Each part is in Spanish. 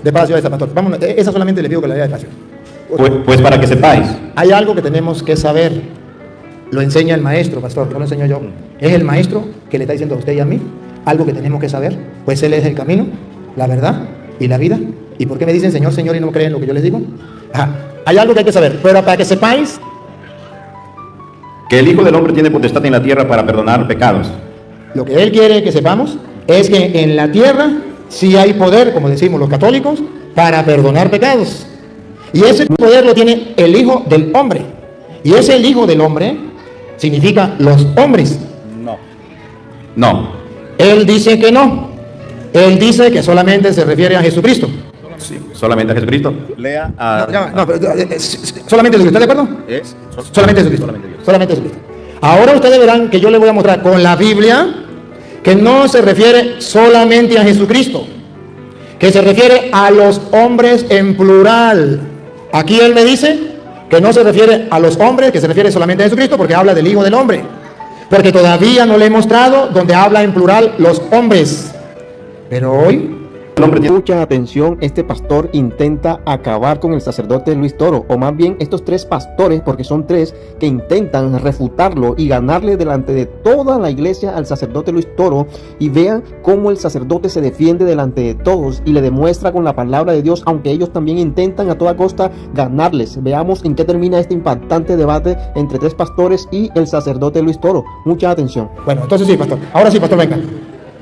Despacio, esta, pastor. Vamos, esa solamente le pido que la lea despacio. Pues para que sepáis. Hay algo que tenemos que saber. Lo enseña el maestro, pastor, no lo enseño yo. Es el maestro que le está diciendo a usted y a mí algo que tenemos que saber. Pues Él es el camino, la verdad y la vida. ¿Y por qué me dicen Señor, Señor y no creen lo que yo les digo? Ajá. Hay algo que hay que saber, pero para que sepáis Que el Hijo del Hombre tiene potestad en la tierra para perdonar pecados. lo que Él quiere que sepamos es que en la tierra sí hay poder, como decimos los católicos, para perdonar pecados. Y ese poder lo tiene el Hijo del Hombre. Y ese el Hijo del Hombre significa los hombres. No. Él dice que no. Él dice que solamente se refiere a Jesucristo. Sí, solamente a Jesucristo. Lea a... Solamente Jesucristo, ¿está de acuerdo? Solamente Jesucristo. Solamente Jesucristo. Ahora ustedes verán que yo les voy a mostrar con la Biblia que no se refiere solamente a Jesucristo, que se refiere a los hombres en plural. Aquí Él me dice que no se refiere a los hombres, que se refiere solamente a Jesucristo, porque habla del Hijo del Hombre. Porque todavía no le he mostrado donde habla en plural los hombres. Pero hoy... Mucha atención, este pastor intenta acabar con el sacerdote Luis Toro, o más bien estos tres pastores, porque son tres, que intentan refutarlo y ganarle delante de toda la iglesia al sacerdote Luis Toro. Y vean cómo el sacerdote se defiende delante de todos y le demuestra con la palabra de Dios, aunque ellos también intentan a toda costa ganarles. Veamos en qué termina este impactante debate entre tres pastores y el sacerdote Luis Toro. Mucha atención. Bueno, entonces sí, pastor. Ahora sí, pastor, venga.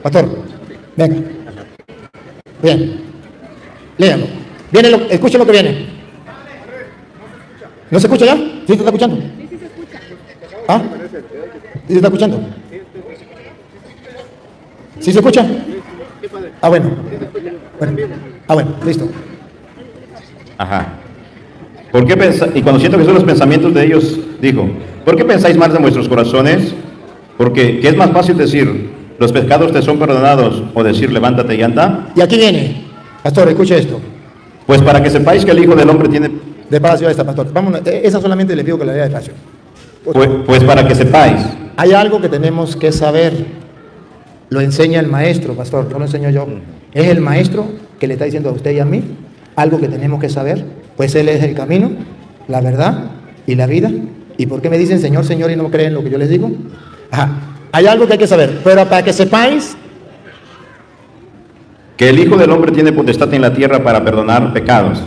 Pastor, venga. Bien, léalo. Escuchen lo que viene. ¿No se escucha ya? ¿Sí se está escuchando? ¿Ah? ¿Sí se está escuchando? ¿Sí se escucha? Ah, bueno. Bueno, listo. Ajá. ¿Por qué y cuando siento que son los pensamientos de ellos, dijo, ¿por qué pensáis mal de vuestros corazones? Porque ¿qué es más fácil decir, los pecados te son perdonados, o decir, levántate y anda? Y aquí viene, pastor, escuche esto. Pues para que sepáis que el Hijo del Hombre tiene... Despacio a esta, pastor. Vamos, esa solamente le pido que la lea despacio. Pues para que sepáis. Hay algo que tenemos que saber. Lo enseña el maestro, pastor, no lo enseño yo. Es el maestro que le está diciendo a usted y a mí algo que tenemos que saber. Pues Él es el camino, la verdad y la vida. ¿Y por qué me dicen Señor, Señor y no creen lo que yo les digo? Ajá. Hay algo que hay que saber, pero para que sepáis que el Hijo del Hombre tiene potestad en la tierra para perdonar pecados.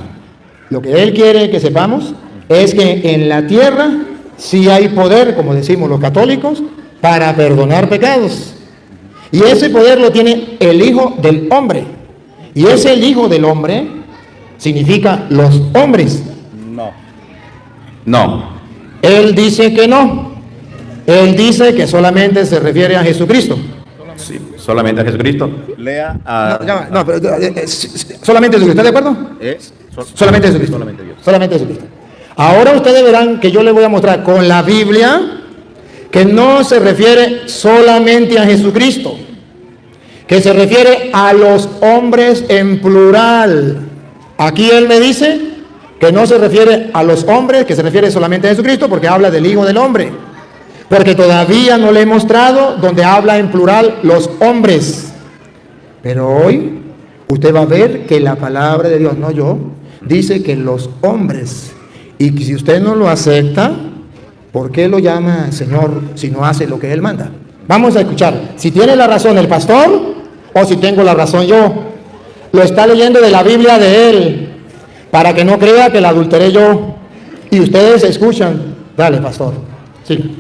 Lo que Él quiere que sepamos es que en la tierra sí hay poder, como decimos los católicos, para perdonar pecados. Y ese poder lo tiene el Hijo del Hombre. Y ese el Hijo del Hombre significa los hombres. No. Él dice que no. Él dice que solamente se refiere a Jesucristo. Sí, solamente a Jesucristo. Lea a... Solamente Jesucristo, ¿está de acuerdo? Solamente Jesucristo. Solamente Jesucristo. Ahora ustedes verán que yo les voy a mostrar con la Biblia que no se refiere solamente a Jesucristo, que se refiere a los hombres en plural. Aquí Él me dice que no se refiere a los hombres, que se refiere solamente a Jesucristo, porque habla del Hijo del Hombre. Porque todavía no le he mostrado donde habla en plural los hombres. Pero hoy usted va a ver que la palabra de Dios, no yo, dice que los hombres. Y que si usted no lo acepta, ¿por qué lo llama Señor si no hace lo que Él manda? Vamos a escuchar. Si tiene la razón el pastor o si tengo la razón yo. Lo está leyendo de la Biblia de Él, para que no crea que la adulteré yo. Y ustedes escuchan. Dale, pastor. Sí.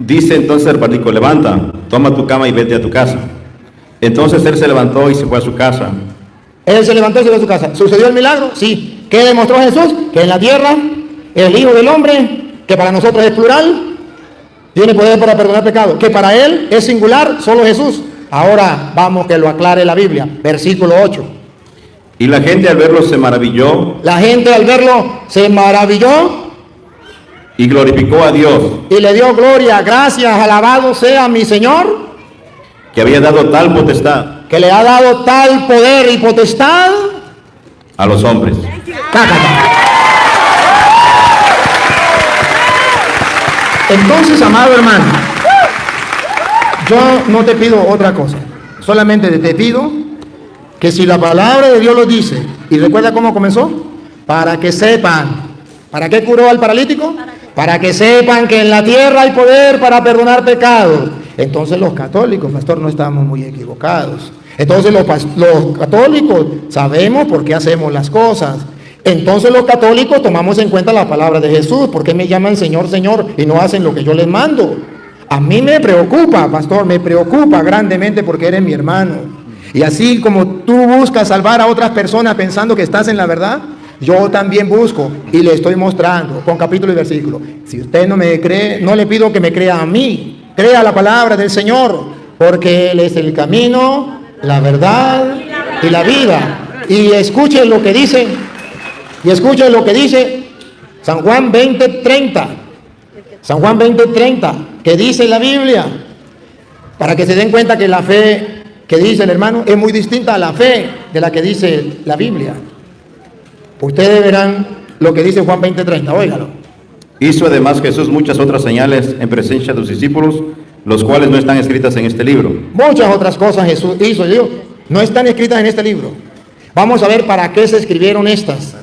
Dice entonces el paralítico, levanta, toma tu cama y vete a tu casa. Entonces él se levantó y se fue a su casa. Él se levantó y se fue a su casa. ¿Sucedió el milagro? Sí. ¿Qué demostró Jesús? Que en la tierra, el Hijo del Hombre, que para nosotros es plural, tiene poder para perdonar pecados. Que para Él es singular, solo Jesús. Ahora vamos que lo aclare la Biblia. Versículo 8. Y la gente al verlo se maravilló. La gente al verlo se maravilló. Y glorificó a Dios. Y le dio gloria, gracias, alabado sea mi Señor. Que había dado tal potestad. Que le ha dado tal poder y potestad. A los hombres. Entonces, amado hermano, yo no te pido otra cosa. Solamente te pido que si la palabra de Dios lo dice, y recuerda cómo comenzó, para que sepan, ¿para qué curó al paralítico? Para que sepan que en la tierra hay poder para perdonar pecados. Entonces los católicos, pastor, no estamos muy equivocados. Entonces los católicos sabemos por qué hacemos las cosas. Entonces los católicos tomamos en cuenta la palabra de Jesús. ¿Por qué me llaman Señor, Señor y no hacen lo que yo les mando? A mí me preocupa, pastor, me preocupa grandemente porque eres mi hermano. Y así como tú buscas salvar a otras personas pensando que estás en la verdad, yo también busco y le estoy mostrando con capítulo y versículo. Si usted no me cree, no le pido que me crea a mí, crea la palabra del Señor, porque Él es el camino, la verdad y la vida. Y escuche lo que dice, San Juan 20:30. San Juan 20:30, que dice la Biblia, para que se den cuenta que la fe que dice el hermano es muy distinta a la fe de la que dice la Biblia. Ustedes verán lo que dice Juan 20:30, óigalo. Hizo además Jesús muchas otras señales en presencia de los discípulos, los cuales no están escritas en este libro. Muchas otras cosas Jesús hizo, Dios, no están escritas en este libro. Vamos a ver para qué se escribieron estas,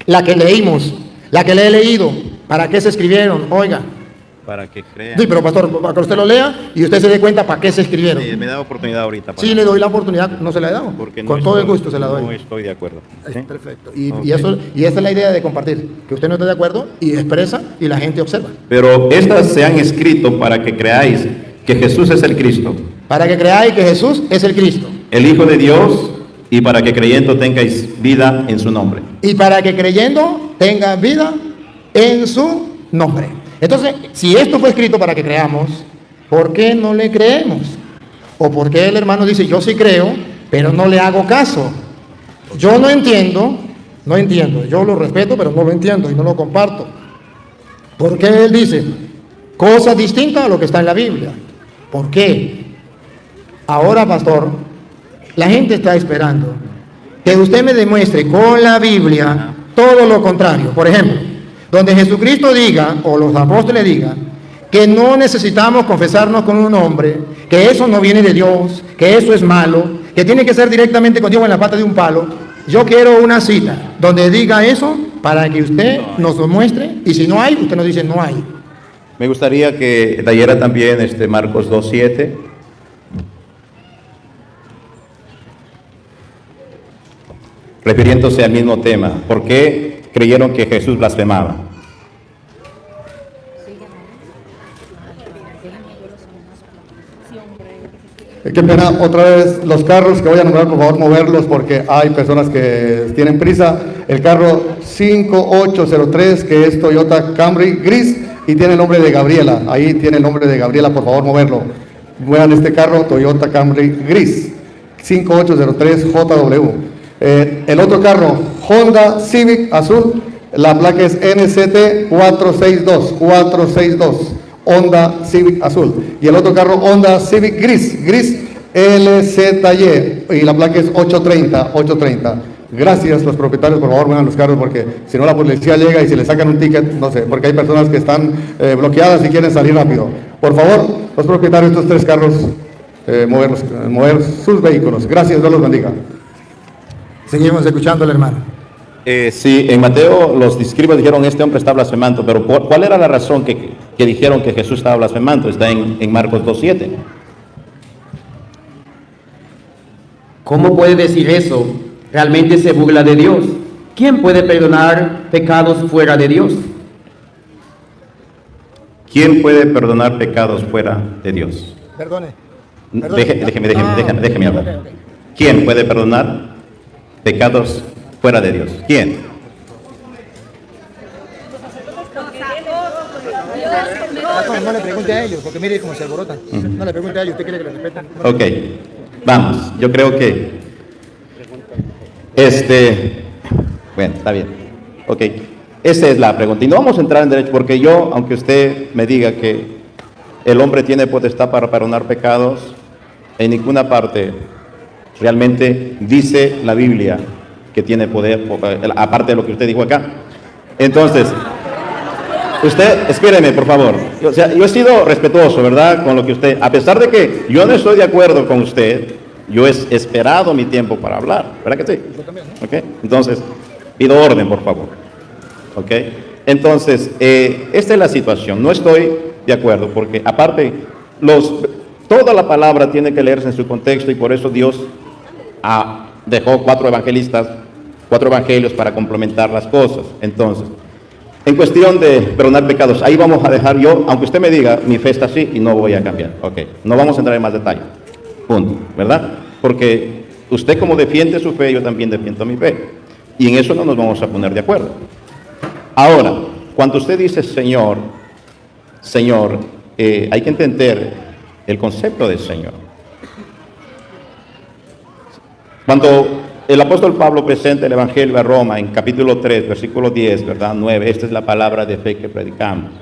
la que leímos, la que le he leído, para qué se escribieron, oiga. Para que crean. Sí, pero pastor, para que usted lo lea y usted se dé cuenta para qué se escribieron. Me da oportunidad ahorita. Sí, le doy la oportunidad, no se la he dado. Con todo el gusto se la doy. No estoy de acuerdo. ¿Sí? Perfecto. Y esa es la idea de compartir, que usted no esté de acuerdo y expresa y la gente observa. Pero estas se han escrito para que creáis que Jesús es el Cristo. Para que creáis que Jesús es el Cristo. El Hijo de Dios, y para que creyendo tengáis vida en su nombre. Y para que creyendo tenga vida en su nombre. Entonces, si esto fue escrito para que creamos, ¿por qué no le creemos? ¿O por qué el hermano dice, yo sí creo, pero no le hago caso? Yo no entiendo, yo lo respeto, pero no lo entiendo y no lo comparto. ¿Por qué él dice cosas distintas a lo que está en la Biblia? ¿Por qué? Ahora, pastor, la gente está esperando que usted me demuestre con la Biblia todo lo contrario. Por ejemplo, donde Jesucristo diga, o los apóstoles digan, que no necesitamos confesarnos con un hombre, que eso no viene de Dios, que eso es malo, que tiene que ser directamente con Dios en la pata de un palo. Yo quiero una cita donde diga eso para que usted nos lo muestre, y si no hay, usted nos dice no hay. Me gustaría que leyera también Marcos 2:7. Refiriéndose al mismo tema. ¿Por qué creyeron que Jesús blasfemaba? Qué pena, otra vez los carros que voy a nombrar, por favor, moverlos porque hay personas que tienen prisa. El carro 5803, que es Toyota Camry gris y tiene el nombre de Gabriela. Ahí tiene el nombre de Gabriela, por favor, moverlo. Muevan este carro, Toyota Camry gris, 5803 JW. El otro carro, Honda Civic azul, la placa es NCT 462, Honda Civic azul. Y el otro carro, Honda Civic gris LZY, y la placa es 830. Gracias, los propietarios, por favor, muevan los carros, porque si no la policía llega y si le sacan un ticket, no sé, porque hay personas que están bloqueadas y quieren salir rápido. Por favor, los propietarios de estos tres carros, mover sus vehículos. Gracias, Dios los bendiga. Seguimos escuchando al hermano. Sí, en Mateo los escribas dijeron, este hombre está blasfemando, pero ¿cuál era la razón que dijeron que Jesús estaba blasfemando? Está en Marcos 2:7. ¿Cómo puede decir eso? Realmente se burla de Dios. ¿Quién puede perdonar pecados fuera de Dios? ¿Quién puede perdonar pecados fuera de Dios? Perdone. Déjeme hablar. Okay. ¿Quién puede perdonar pecados fuera de Dios? ¿Quién? No le pregunte a ellos, porque mire cómo se alborotan. No le pregunte a ellos, ¿usted quiere que le respeten? Ok, vamos, yo creo que bueno, está bien. Ok, esa es la pregunta. Y no vamos a entrar en derecho, porque yo, aunque usted me diga que el hombre tiene potestad para perdonar pecados, en ninguna parte realmente dice la Biblia que tiene poder, aparte de lo que usted dijo acá. Entonces, usted, espéreme, por favor. Yo he sido respetuoso, ¿verdad? Con lo que usted, a pesar de que yo no estoy de acuerdo con usted, Yo he esperado mi tiempo para hablar, ¿verdad que sí? ¿Ok? Entonces, pido orden, por favor. ¿Ok? Entonces, esta es la situación. No estoy de acuerdo, porque aparte, toda la palabra tiene que leerse en su contexto, y por eso Dios dejó 4 evangelistas, 4 evangelios para complementar las cosas. Entonces, en cuestión de perdonar pecados, ahí vamos a dejar yo, aunque usted me diga, mi fe está así y no voy a cambiar. Ok, no vamos a entrar en más detalle. Punto, ¿verdad? Porque usted como defiende su fe, yo también defiendo mi fe. Y en eso no nos vamos a poner de acuerdo. Ahora, cuando usted dice Señor, hay que entender el concepto de Señor. Cuando el apóstol Pablo presenta el Evangelio a Roma en capítulo 3, versículo 10, ¿verdad? 9, esta es la palabra de fe que predicamos.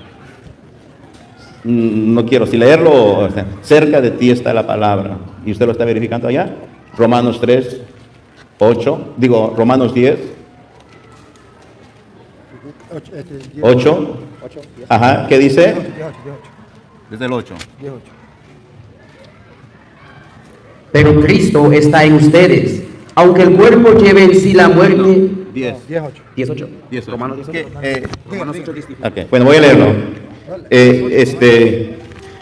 No quiero si leerlo, o sea, cerca de ti está la palabra, y usted lo está verificando allá. Romanos 3, 8, Romanos 10, 8, ajá, ¿qué dice? Desde el 8. Pero Cristo está en ustedes, aunque el cuerpo lleve en sí la muerte. 18. Romanos 10. Okay. Bueno, voy a leerlo.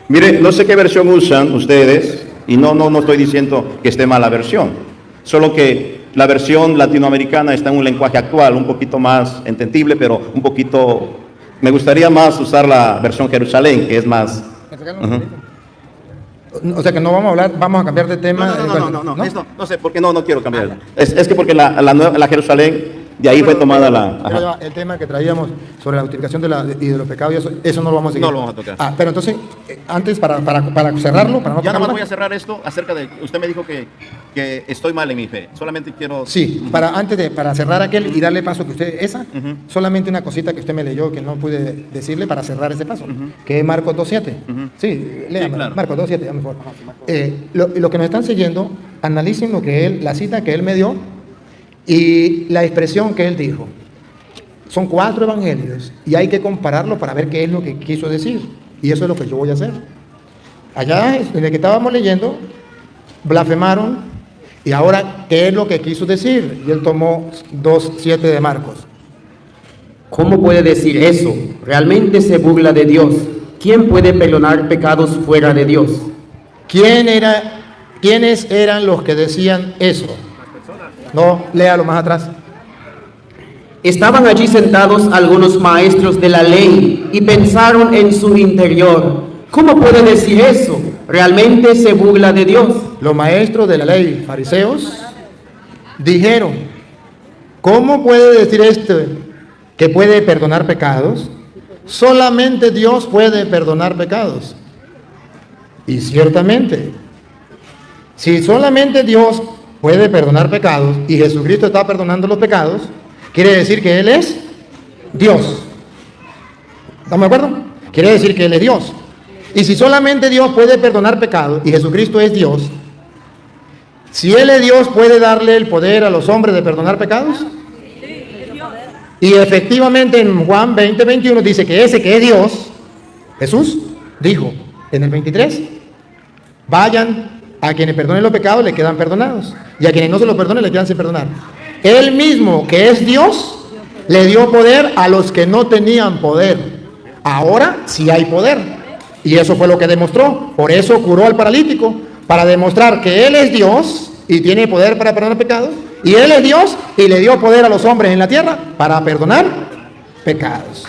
Mire, no sé qué versión usan ustedes, y no estoy diciendo que esté mal la versión, solo que la versión latinoamericana está en un lenguaje actual, un poquito más entendible, pero un poquito, me gustaría más usar la versión Jerusalén, que es más... O sea que no vamos a hablar, vamos a cambiar de tema. No sé, porque no quiero cambiar. Es que porque la Jerusalén, de ahí fue tomada la... El tema que traíamos sobre la justificación de los pecados, eso no lo vamos a seguir. No lo vamos a tocar. Pero entonces, antes para cerrarlo, para no ya tocarlo, nomás voy a cerrar esto acerca de... Usted me dijo que estoy mal en mi fe. Solamente quiero... Sí, para cerrar aquel y darle paso que usted... Solamente una cosita que usted me leyó que no pude decirle para cerrar ese paso, que es Marcos 2.7. Sí, léame, sí, claro. Marcos 2.7, dame por favor. Lo que nos están siguiendo, analicen la cita que él me dio y la expresión que él dijo. Son 4 evangelios y hay que compararlo para ver qué es lo que quiso decir. Y eso es lo que yo voy a hacer. Allá, en el que estábamos leyendo, blasfemaron. Y ahora, ¿qué es lo que quiso decir? Y él tomó 2.7 de Marcos. ¿Cómo puede decir eso? Realmente se burla de Dios. ¿Quién puede perdonar pecados fuera de Dios? ¿Quiénes eran los que decían eso? No, léalo más atrás. Estaban allí sentados algunos maestros de la ley y pensaron en su interior: ¿cómo puede decir eso? ¿Realmente se burla de Dios? Los maestros de la ley, fariseos, dijeron: ¿cómo puede decir esto que puede perdonar pecados? Solamente Dios puede perdonar pecados. Y ciertamente, si solamente Dios puede perdonar pecados y Jesucristo está perdonando los pecados, quiere decir que Él es Dios. ¿Estamos de acuerdo? Quiere decir que Él es Dios. Y si solamente Dios puede perdonar pecados y Jesucristo es Dios, si Él es Dios, ¿puede darle el poder a los hombres de perdonar pecados? Y efectivamente en Juan 20:21 dice que ese que es Dios, Jesús, dijo en el 23, vayan, a quienes perdonen los pecados le quedan perdonados, y a quienes no se los perdonen le quedan sin perdonar. Él mismo, que es Dios, le dio poder a los que no tenían poder. Ahora sí hay poder. Y eso fue lo que demostró. Por eso curó al paralítico, para demostrar que Él es Dios y tiene poder para perdonar pecados. Y Él es Dios y le dio poder a los hombres en la tierra para perdonar pecados.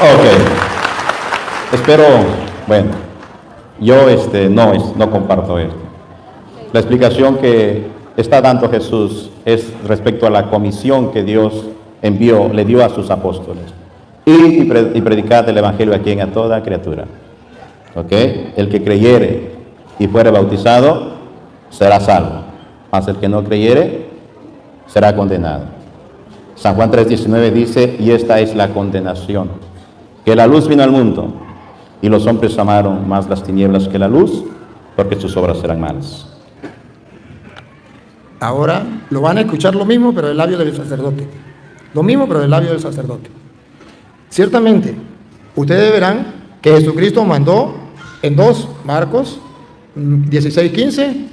Ok. Espero, bueno, yo no comparto esto. La explicación que está dando Jesús es respecto a la comisión que Dios le dio a sus apóstoles. Y predicad el Evangelio aquí a toda criatura. ¿Ok? El que creyere y fuere bautizado será salvo, mas el que no creyere será condenado. San Juan 3:19 dice: y esta es la condenación, que la luz vino al mundo, y los hombres amaron más las tinieblas que la luz, porque sus obras eran malas. Ahora lo van a escuchar lo mismo, pero del labio del sacerdote. Lo mismo, pero del labio del sacerdote. Ciertamente, ustedes verán que Jesucristo mandó en 2 Marcos 16:15,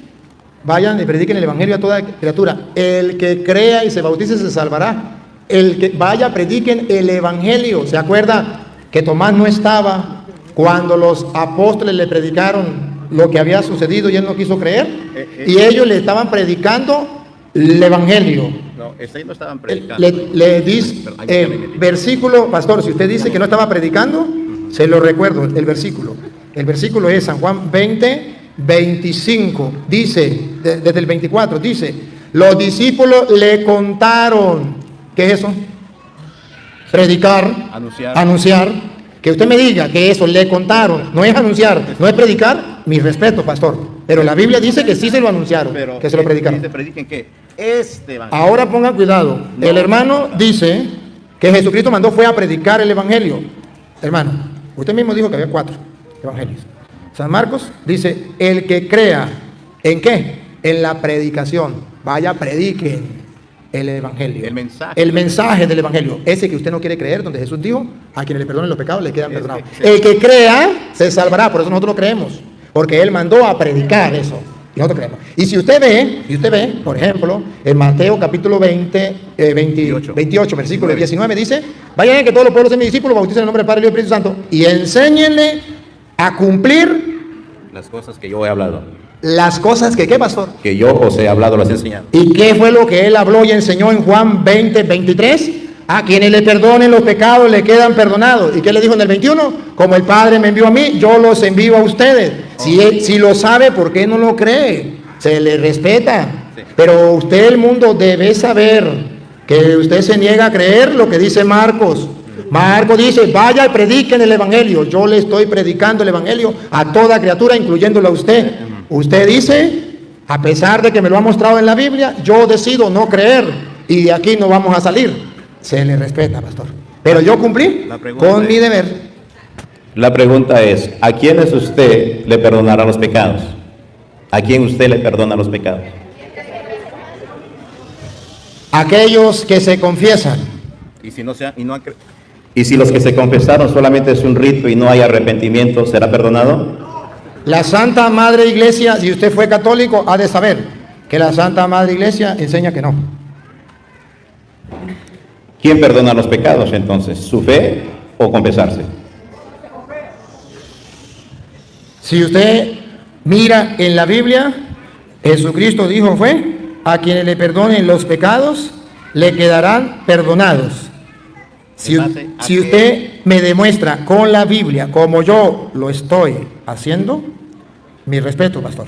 vayan y prediquen el evangelio a toda criatura. El que crea y se bautice se salvará. El que vaya, prediquen el evangelio. ¿Se acuerda que Tomás no estaba cuando los apóstoles le predicaron lo que había sucedido y él no quiso creer? Y ellos le estaban predicando el evangelio. No, ahí no estaban predicando. Le dice versículo, pastor, si usted dice que no estaba predicando, se lo recuerdo, el versículo. El versículo es San Juan 20:25. Dice, desde el 24, dice, los discípulos le contaron. ¿Qué es eso? Predicar, anunciar. Que usted me diga que eso le contaron, no es anunciar, no es predicar, mi respeto, pastor. Pero la Biblia dice que sí se lo anunciaron, que se lo predicaron. Dice, prediquen que este evangelio. Ahora pongan cuidado. No, el hermano dice que Jesucristo mandó fue a predicar el evangelio. Hermano, usted mismo dijo que había 4 evangelios. San Marcos dice, el que crea, ¿en qué? En la predicación. Vaya, prediquen el evangelio. El mensaje del evangelio. Ese que usted no quiere creer, donde Jesús dijo, a quienes le perdonen los pecados, le quedan perdonados. El que crea, se salvará. Por eso nosotros lo creemos. Porque Él mandó a predicar eso. Y nosotros creemos. Y si usted ve, por ejemplo, en Mateo capítulo 28, versículo 19, dice, vayan que todos los pueblos sean mis discípulos, bauticen en el nombre del Padre, del Hijo y del Espíritu Santo, y enséñenle a cumplir las cosas que yo he hablado. Las cosas que, ¿qué, pastor? Que yo os he hablado, las he enseñado. ¿Y qué fue lo que Él habló y enseñó en Juan 20:23? A quienes le perdonen los pecados le quedan perdonados. ¿Y qué le dijo en el 21? Como el Padre me envió a mí, yo los envío a ustedes. Si lo sabe, ¿por qué no lo cree? Se le respeta. Sí. Pero usted, el mundo, debe saber que usted se niega a creer lo que dice Marcos. Marcos dice, vaya y prediquen el evangelio. Yo le estoy predicando el evangelio a toda criatura, incluyéndolo a usted. Usted dice, a pesar de que me lo ha mostrado en la Biblia, yo decido no creer y de aquí no vamos a salir. Se le respeta, pastor. Pero yo cumplí con mi deber. La pregunta es, ¿a quiénes usted le perdonará los pecados? ¿A quién usted le perdona los pecados? Aquellos que se confiesan. Y si los que se confesaron solamente es un rito y no hay arrepentimiento, ¿será perdonado? La Santa Madre Iglesia, si usted fue católico, ha de saber que la Santa Madre Iglesia enseña que no. ¿Quién perdona los pecados entonces? ¿Su fe o confesarse? Si usted mira en la Biblia, Jesucristo dijo fue, a quienes le perdonen los pecados, le quedarán perdonados. Si usted me demuestra con la Biblia, como yo lo estoy haciendo, mi respeto, pastor.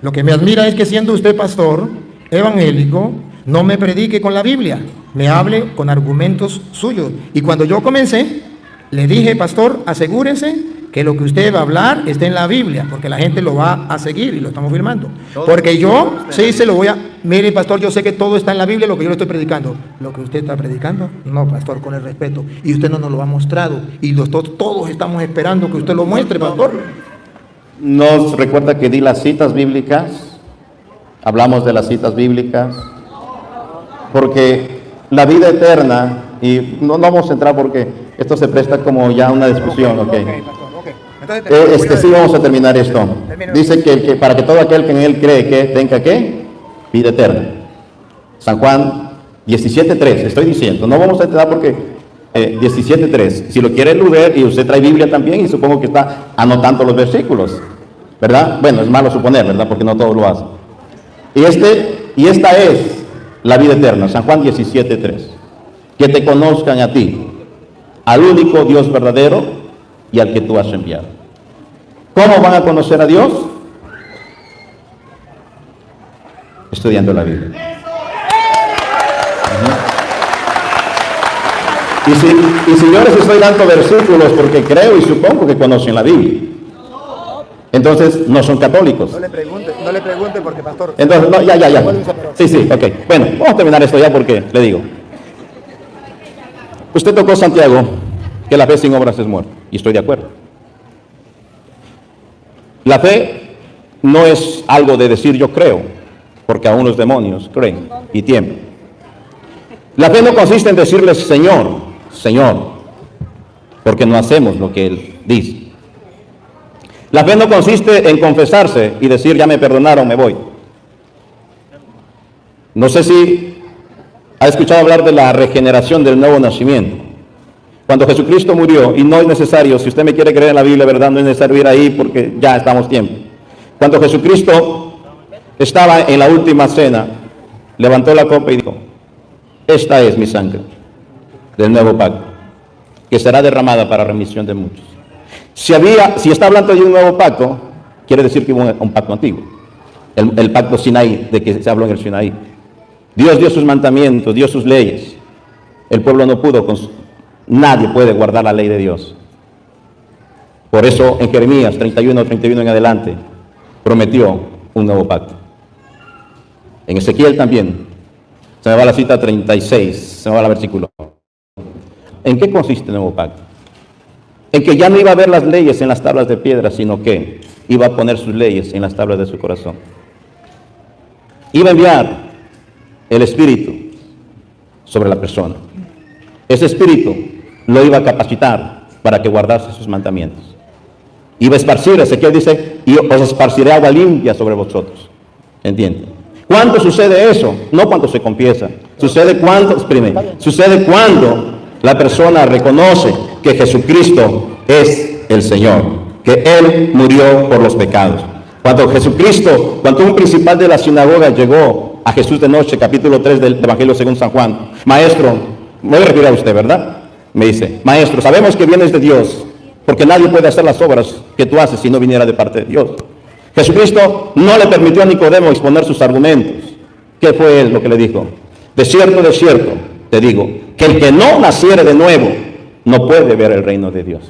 Lo que me admira es que siendo usted pastor evangélico, no me predique con la Biblia, me hable con argumentos suyos. Y cuando yo comencé, le dije, pastor, asegúrese que lo que usted va a hablar esté en la Biblia, porque la gente lo va a seguir y lo estamos firmando. Porque yo, sí, se lo voy a... Mire, pastor, yo sé que todo está en la Biblia, lo que yo le estoy predicando. ¿Lo que usted está predicando? No, pastor, con el respeto. Y usted no nos lo ha mostrado. Y todos estamos esperando que usted lo muestre, pastor. ¿Nos recuerda que di las citas bíblicas? Hablamos de las citas bíblicas. Porque la vida eterna, y no vamos a entrar porque esto se presta como ya una discusión, ¿ok? Sí, vamos a terminar esto. Dice que para que todo aquel que en él cree que tenga ¿qué? Vida eterna. San Juan 17:3, estoy diciendo, no vamos a entrar porque 17:3, si lo quiere eludir, y usted trae Biblia también, y supongo que está anotando los versículos, ¿verdad? Bueno, es malo suponer, ¿verdad? Porque no todos lo hacen. Y esta es la vida eterna, San Juan 17:3, que te conozcan a ti, al único Dios verdadero y al que tú has enviado. ¿Cómo van a conocer a Dios? Estudiando la Biblia. Y si yo les estoy dando versículos porque creo y supongo que conocen la Biblia, entonces no son católicos. No le pregunte porque, pastor. Entonces, no, ya. Sí, ok. Bueno, vamos a terminar esto ya porque le digo. Usted tocó Santiago, que la fe sin obras es muerta, y estoy de acuerdo. La fe no es algo de decir yo creo, porque aún los demonios creen y tiemblan. La fe no consiste en decirle Señor, Señor, porque no hacemos lo que Él dice. La fe no consiste en confesarse y decir, ya me perdonaron, me voy. No sé si ha escuchado hablar de la regeneración del nuevo nacimiento. Cuando Jesucristo murió, y no es necesario, si usted me quiere creer en la Biblia, ¿verdad? No es necesario ir ahí porque ya estamos tiempo. Cuando Jesucristo estaba en la última cena, levantó la copa y dijo, esta es mi sangre del nuevo pacto, que será derramada para remisión de muchos. Si está hablando de un nuevo pacto, quiere decir que hubo un pacto antiguo. El pacto Sinaí, de que se habló en el Sinaí. Dios dio sus mandamientos, dio sus leyes. El pueblo no pudo, nadie puede guardar la ley de Dios. Por eso en Jeremías 31 en adelante, prometió un nuevo pacto. En Ezequiel también, se me va la cita 36, se me va el versículo. ¿En qué consiste el nuevo pacto? En que ya no iba a ver las leyes en las tablas de piedra, sino que iba a poner sus leyes en las tablas de su corazón. Iba a enviar el Espíritu sobre la persona. Ese Espíritu lo iba a capacitar para que guardase sus mandamientos. Iba a esparcir, Ezequiel dice, y os esparciré agua limpia sobre vosotros. ¿Entienden? ¿Cuándo sucede eso? No cuando se confiesa. Sucede cuando la persona reconoce que Jesucristo es el Señor, que Él murió por los pecados. Cuando un principal de la sinagoga llegó a Jesús de noche, capítulo 3 del Evangelio según San Juan, maestro, me voy a referir a usted, ¿verdad? Me dice, maestro, sabemos que vienes de Dios, porque nadie puede hacer las obras que tú haces si no viniera de parte de Dios. Jesucristo no le permitió a Nicodemo exponer sus argumentos. ¿Qué fue él lo que le dijo? de cierto, te digo, que el que no naciere de nuevo, no puede ver el reino de Dios.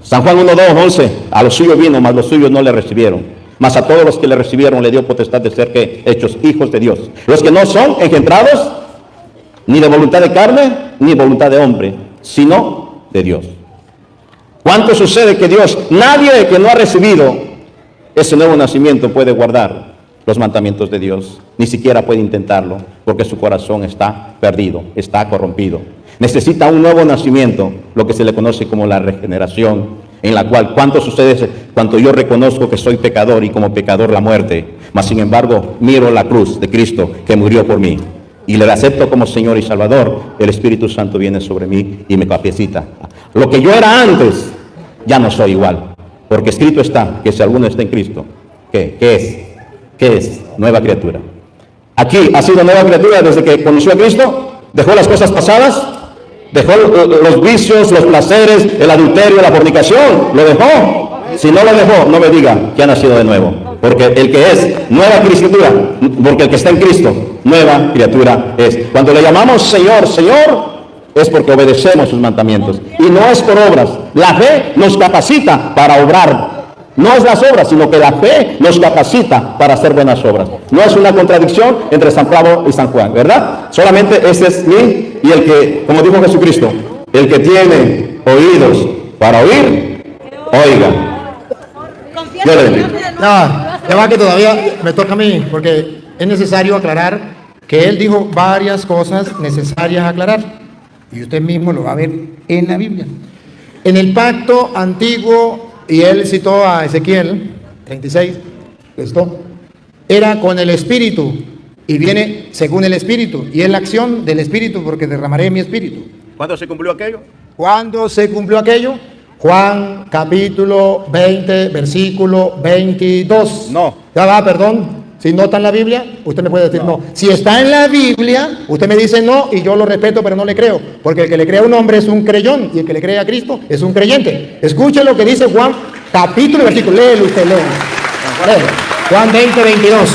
San Juan 1:2-11, a los suyos vino, mas los suyos no le recibieron. Mas a todos los que le recibieron le dio potestad de ser que hechos hijos de Dios. Los que no son engendrados ni de voluntad de carne, ni voluntad de hombre, sino de Dios. ¿Cuánto sucede que Dios, nadie que no ha recibido ese nuevo nacimiento puede guardar los mandamientos de Dios? Ni siquiera puede intentarlo, porque su corazón está perdido, está corrompido. Necesita un nuevo nacimiento, lo que se le conoce como la regeneración, en la cual, ¿cuánto sucede cuando yo reconozco que soy pecador y como pecador la muerte? Mas sin embargo, miro la cruz de Cristo que murió por mí y le acepto como Señor y Salvador. El Espíritu Santo viene sobre mí y me capacita. Lo que yo era antes, ya no soy igual, porque escrito está que si alguno está en Cristo, ¿qué es? Nueva criatura. Aquí ha sido nueva criatura desde que conoció a Cristo, dejó las cosas pasadas, dejó los vicios, los placeres, el adulterio, la fornicación, lo dejó. Si no lo dejó, no me diga que ha nacido de nuevo, porque el que es nueva criatura, porque el que está en Cristo, nueva criatura es. Cuando le llamamos Señor, Señor, es porque obedecemos sus mandamientos, y no es por obras. La fe nos capacita para obrar. No es las obras, sino que la fe nos capacita para hacer buenas obras. No es una contradicción entre San Pablo y San Juan, ¿verdad? Solamente ese es mí, y el que, como dijo Jesucristo, el que tiene oídos para oír, oiga. Ya va que todavía me toca a mí, porque es necesario aclarar que él dijo varias cosas necesarias aclarar, y usted mismo lo va a ver en la Biblia. En el pacto antiguo, y él citó a Ezequiel 36, esto era con el Espíritu, y viene según el Espíritu, y es la acción del Espíritu, porque derramaré mi Espíritu. ¿Cuándo se cumplió aquello? ¿Cuándo se cumplió aquello? Juan capítulo 20, versículo 22. No. Ya va, perdón. Si no está en la Biblia, usted me puede decir no. Si está en la Biblia, usted me dice no, y yo lo respeto, pero no le creo. Porque el que le cree a un hombre es un creyón, y el que le cree a Cristo es un creyente. Escuche lo que dice Juan capítulo y versículo. Léelo usted, léelo. Juan 20, 22.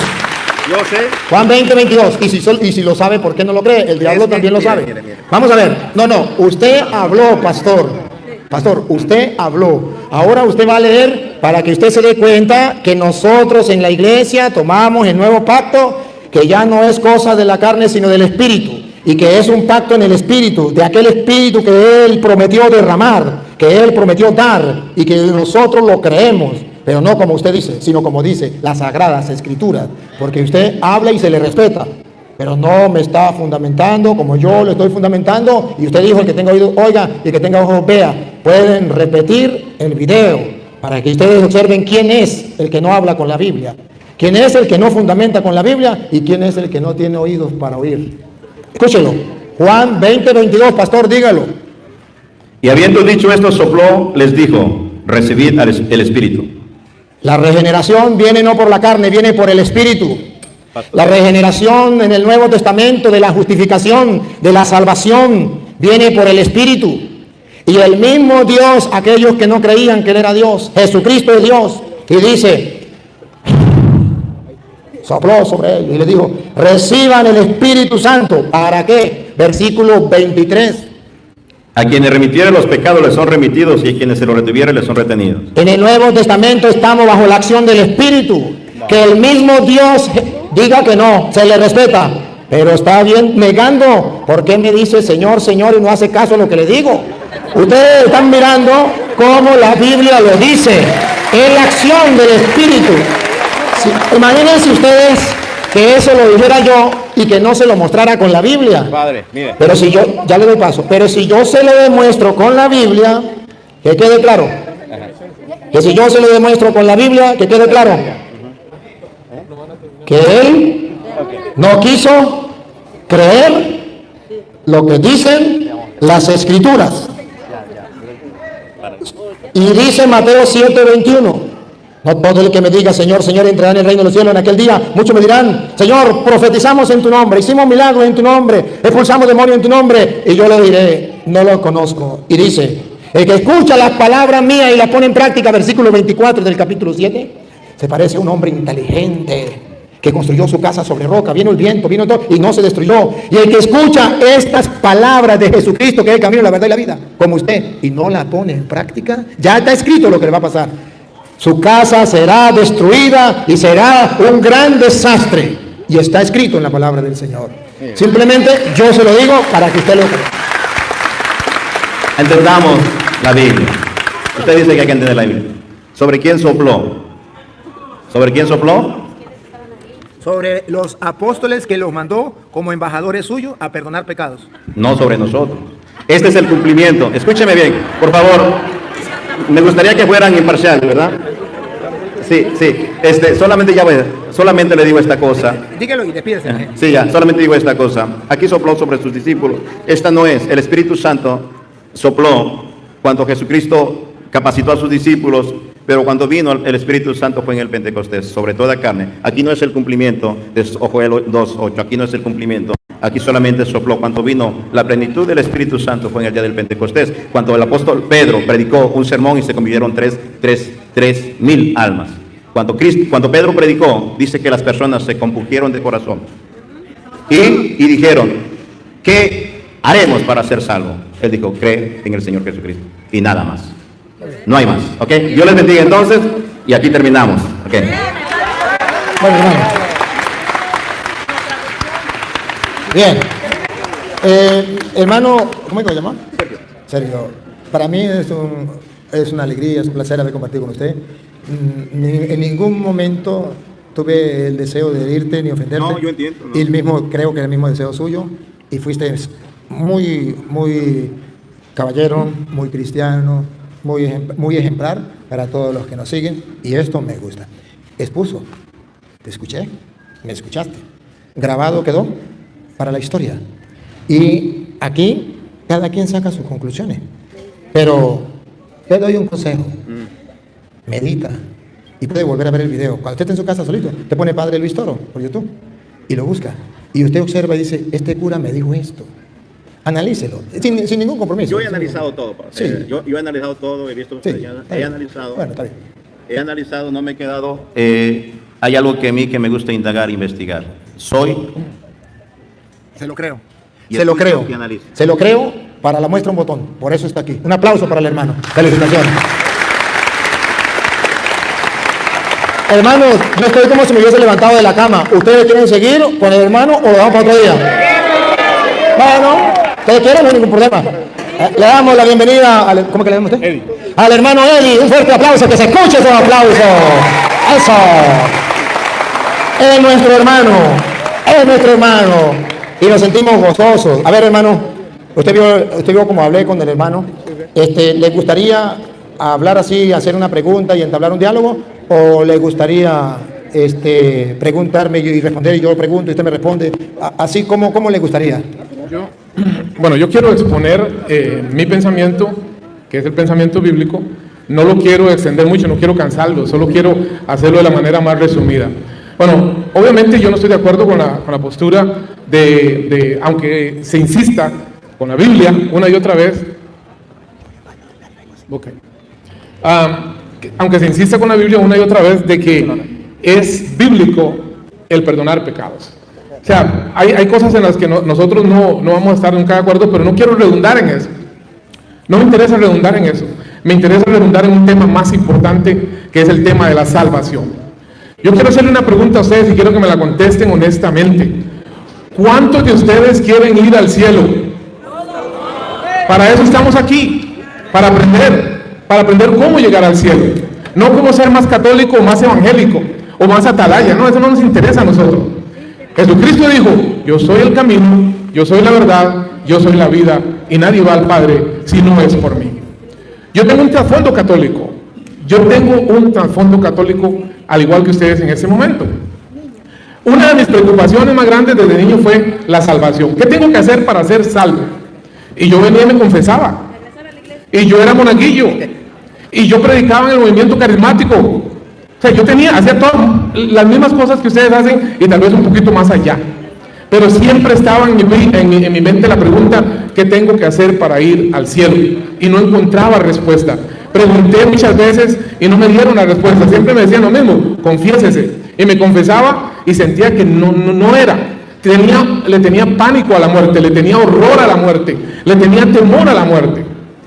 Yo sé. Juan 20, 22. Y si lo sabe, ¿por qué no lo cree? El diablo también lo sabe. Mire. Vamos a ver. No, usted habló, pastor. Pastor, usted habló. Ahora usted va a leer para que usted se dé cuenta que nosotros en la iglesia tomamos el nuevo pacto, que ya no es cosa de la carne sino del Espíritu, y que es un pacto en el Espíritu, de aquel Espíritu que Él prometió derramar, que Él prometió dar, y que nosotros lo creemos, pero no como usted dice, sino como dice las Sagradas Escrituras, porque usted habla y se le respeta, pero no me está fundamentando como yo lo estoy fundamentando, y usted dijo: el que tenga oído oiga, y el que tenga ojos vea. pueden repetir el video para que ustedes observen quién es el que no habla con la Biblia, quién es el que no fundamenta con la Biblia y quién es el que no tiene oídos para oír. Escúchelo. Juan 20:22, pastor, dígalo. Y habiendo dicho esto, sopló, les dijo, recibid el Espíritu. La regeneración viene no por la carne, viene por el Espíritu. La regeneración en el Nuevo Testamento de la justificación, de la salvación, viene por el Espíritu. Y el mismo Dios, aquellos que no creían que Él era Dios, Jesucristo es Dios, y dice, sopló sobre ellos y les dijo, reciban el Espíritu Santo. ¿Para qué? Versículo 23. A quienes remitieren los pecados les son remitidos y a quienes se los retuvieren les son retenidos. En el Nuevo Testamento estamos bajo la acción del Espíritu. Que el mismo Dios diga que no, se le respeta, pero está bien negando. ¿Por qué me dice Señor, Señor y no hace caso a lo que le digo? Ustedes están mirando cómo la Biblia lo dice. Es la acción del Espíritu. Imagínense ustedes que eso lo dijera yo y que no se lo mostrara con la Biblia. Padre, mire. Pero si yo, ya le doy paso, pero si yo se lo demuestro con la Biblia, que quede claro. Que si yo se lo demuestro con la Biblia, que quede claro. Que él no quiso creer lo que dicen las Escrituras. Y dice Mateo 7:21. No todo el que me diga, Señor, Señor, entrará en el reino de los cielos en aquel día. Muchos me dirán, Señor, profetizamos en tu nombre, hicimos milagros en tu nombre, expulsamos demonios en tu nombre. Y yo le diré, no lo conozco. Y dice, el que escucha las palabras mías y las pone en práctica, versículo 24 del capítulo 7, se parece a un hombre inteligente que construyó su casa sobre roca. Vino el viento, vino todo y no se destruyó. Y el que escucha estas palabras de Jesucristo, que es el camino, la verdad y la vida, como usted, y no la pone en práctica, ya está escrito lo que le va a pasar. Su casa será destruida y será un gran desastre. Y está escrito en la palabra del Señor. Simplemente yo se lo digo para que usted lo crea. Entendamos la Biblia. Usted dice que hay que entender la Biblia. ¿Sobre quién sopló? ¿Sobre quién sopló? Sobre los apóstoles que los mandó como embajadores suyos a perdonar pecados. No sobre nosotros. Este es el cumplimiento. Escúcheme bien, por favor. Me gustaría que fueran imparciales, ¿verdad? Sí. Solamente le digo esta cosa. Dígalo y despídese. Sí, ya, solamente digo esta cosa. Aquí sopló sobre sus discípulos. Esta no es. El Espíritu Santo sopló cuando Jesucristo capacitó a sus discípulos, pero cuando vino el Espíritu Santo fue en el Pentecostés, sobre toda carne. Aquí no es el cumplimiento de Joel 2:8. Aquí no es el cumplimiento. Aquí solamente sopló. Cuando vino la plenitud del Espíritu Santo fue en el día del Pentecostés, cuando el apóstol Pedro predicó un sermón y se convirtieron 3,000 almas. Cuando Pedro predicó, dice que las personas se compungieron de corazón y dijeron, ¿qué haremos para ser salvos? Él dijo, cree en el Señor Jesucristo y nada más. No hay más, ¿ok? Dios les bendiga entonces y aquí terminamos, ¿ok? Bueno, hermano. Bien. Hermano, ¿cómo es que lo llama? Sergio. Para mí es una alegría, es un placer haber compartido con usted. En ningún momento tuve el deseo de herirte ni ofenderte. No, yo entiendo. No. Y el mismo, creo que era el mismo deseo suyo. Y fuiste muy caballero, muy cristiano, muy ejemplar para todos los que nos siguen. Y esto me gusta. Expuso. Te escuché. Me escuchaste. Grabado quedó para la historia. Y aquí cada quien saca sus conclusiones. Pero te doy un consejo. Medita. Y puede volver a ver el video. Cuando esté en su casa solito, te pone Padre Luis Toro por YouTube y lo busca. Y usted observa y dice, este cura me dijo esto. Analícelo, sin ningún compromiso. Yo he analizado todo, sí. Yo he analizado todo, he visto, sí, he analizado. Bueno, está bien. He analizado, no me he quedado. Hay algo que a mí que me gusta indagar, investigar. Se lo creo. Y Se lo creo. que analice. Se lo creo para la muestra un botón. Por eso está aquí. Un aplauso para el hermano. Felicitaciones. Hermanos, no estoy como si me hubiese levantado de la cama. ¿Ustedes quieren seguir con el hermano o lo damos para otro día? Bueno, ustedes quieren, no hay ningún problema. Le damos la bienvenida al, ¿cómo que le damos usted? Eddie. Al hermano Eddie. Un fuerte aplauso, que se escuche ese aplauso. Eso. Es nuestro hermano. Es nuestro hermano. Y nos sentimos gozosos. A ver, hermano, usted vio cómo hablé con el hermano. ¿Le gustaría hablar así, hacer una pregunta y entablar un diálogo? ¿O le gustaría preguntarme y responder, y yo pregunto y usted me responde? Así, ¿cómo le gustaría? Yo quiero exponer mi pensamiento, que es el pensamiento bíblico. No lo quiero extender mucho, no quiero cansarlo, solo quiero hacerlo de la manera más resumida. Bueno, obviamente yo no estoy de acuerdo con la postura de aunque se insista con la Biblia una y otra vez, aunque se insista con la Biblia una y otra vez de que es bíblico el perdonar pecados. O sea, hay cosas en las que nosotros no vamos a estar nunca de acuerdo, pero no quiero redundar en eso. No me interesa redundar en eso. Me interesa redundar en un tema más importante, que es el tema de la salvación. Yo quiero hacerle una pregunta a ustedes y quiero que me la contesten honestamente. ¿Cuántos de ustedes quieren ir al cielo? Para eso estamos aquí, para aprender cómo llegar al cielo. No cómo ser más católico o más evangélico o más atalaya. No, eso no nos interesa a nosotros. Jesucristo dijo: yo soy el camino, yo soy la verdad, yo soy la vida, y nadie va al Padre si no es por mí. Yo tengo un trasfondo católico. Al igual que ustedes en ese momento. Una de mis preocupaciones más grandes desde niño fue la salvación. ¿Qué tengo que hacer para ser salvo? Y yo venía y me confesaba. Y yo era monaguillo. Y yo predicaba en el movimiento carismático. O sea, hacía todas las mismas cosas que ustedes hacen y tal vez un poquito más allá. Pero siempre estaba en mi mente la pregunta: ¿qué tengo que hacer para ir al cielo? Y no encontraba respuesta. Pregunté muchas veces y no me dieron la respuesta. Siempre me decían lo mismo: confiésese. Y me confesaba y sentía que no era. Le tenía pánico a la muerte, le tenía horror a la muerte, le tenía temor a la muerte.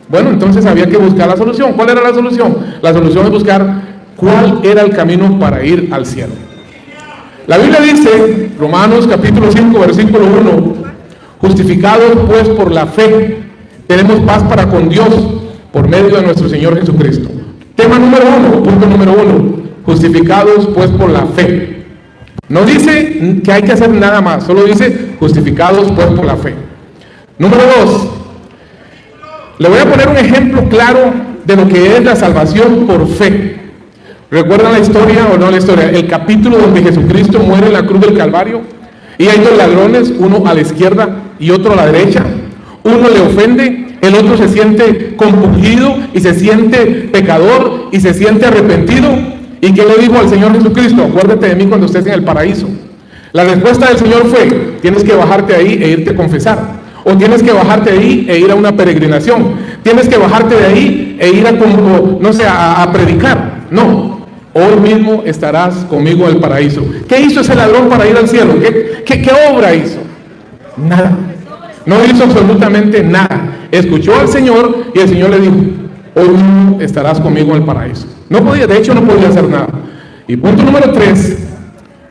Bueno, entonces había que buscar la solución. ¿Cuál era la solución? La solución es buscar cuál era el camino para ir al cielo. La Biblia dice, Romanos capítulo 5, versículo 1: justificados pues por la fe, tenemos paz para con Dios por medio de nuestro Señor Jesucristo. Tema número 1, punto número 1: justificados pues por la fe. No dice que hay que hacer nada más, solo dice justificados pues por la fe. Número 2, le voy a poner un ejemplo claro de lo que es la salvación por fe. ¿Recuerdan la historia o no la historia? El capítulo donde Jesucristo muere en la cruz del Calvario y hay dos ladrones, uno a la izquierda y otro a la derecha. Uno le ofende, el otro se siente compungido y se siente pecador y se siente arrepentido. ¿Y qué le dijo al Señor Jesucristo? Acuérdate de mí cuando estés en el paraíso. La respuesta del Señor fue: tienes que bajarte ahí e irte a confesar, o tienes que bajarte de ahí e ir a una peregrinación, tienes que bajarte de ahí e ir a predicar. No, hoy mismo estarás conmigo en el paraíso. ¿Qué hizo ese ladrón para ir al cielo? ¿Qué obra hizo? Nada. No hizo absolutamente nada. Escuchó al Señor y el Señor le dijo: hoy mismo estarás conmigo en el paraíso. No podía hacer nada. Y punto número 3,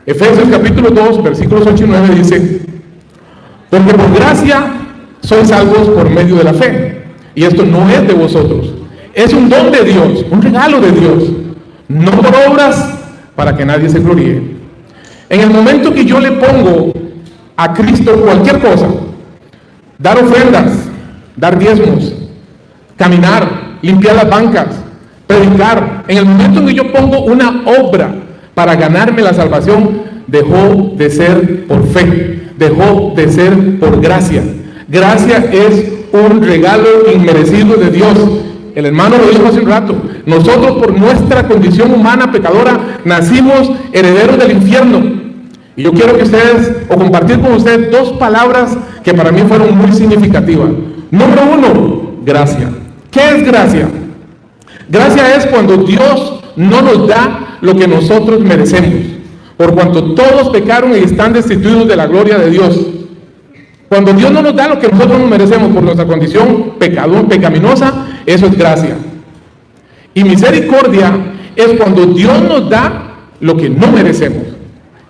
Efesios capítulo 2, versículos 8 y 9 dice: porque por gracia sois salvos por medio de la fe. Y esto no es de vosotros, es un don de Dios, un regalo de Dios, no por obras para que nadie se gloríe. En el momento que yo le pongo a Cristo cualquier cosa, dar ofrendas, dar diezmos, caminar, limpiar las bancas, predicar, en el momento en que yo pongo una obra para ganarme la salvación, dejó de ser por fe, dejó de ser por gracia. Gracia es un regalo inmerecido de Dios. El hermano lo dijo hace un rato: nosotros por nuestra condición humana pecadora nacimos herederos del infierno. Y yo quiero que ustedes, o compartir con ustedes, dos palabras que para mí fueron muy significativas. Número 1, gracia. ¿Qué es gracia? Gracia es cuando Dios no nos da lo que nosotros merecemos, por cuanto todos pecaron y están destituidos de la gloria de Dios. Cuando Dios no nos da lo que nosotros nos merecemos por nuestra condición pecaminosa, eso es gracia. Y misericordia es cuando Dios nos da lo que no merecemos.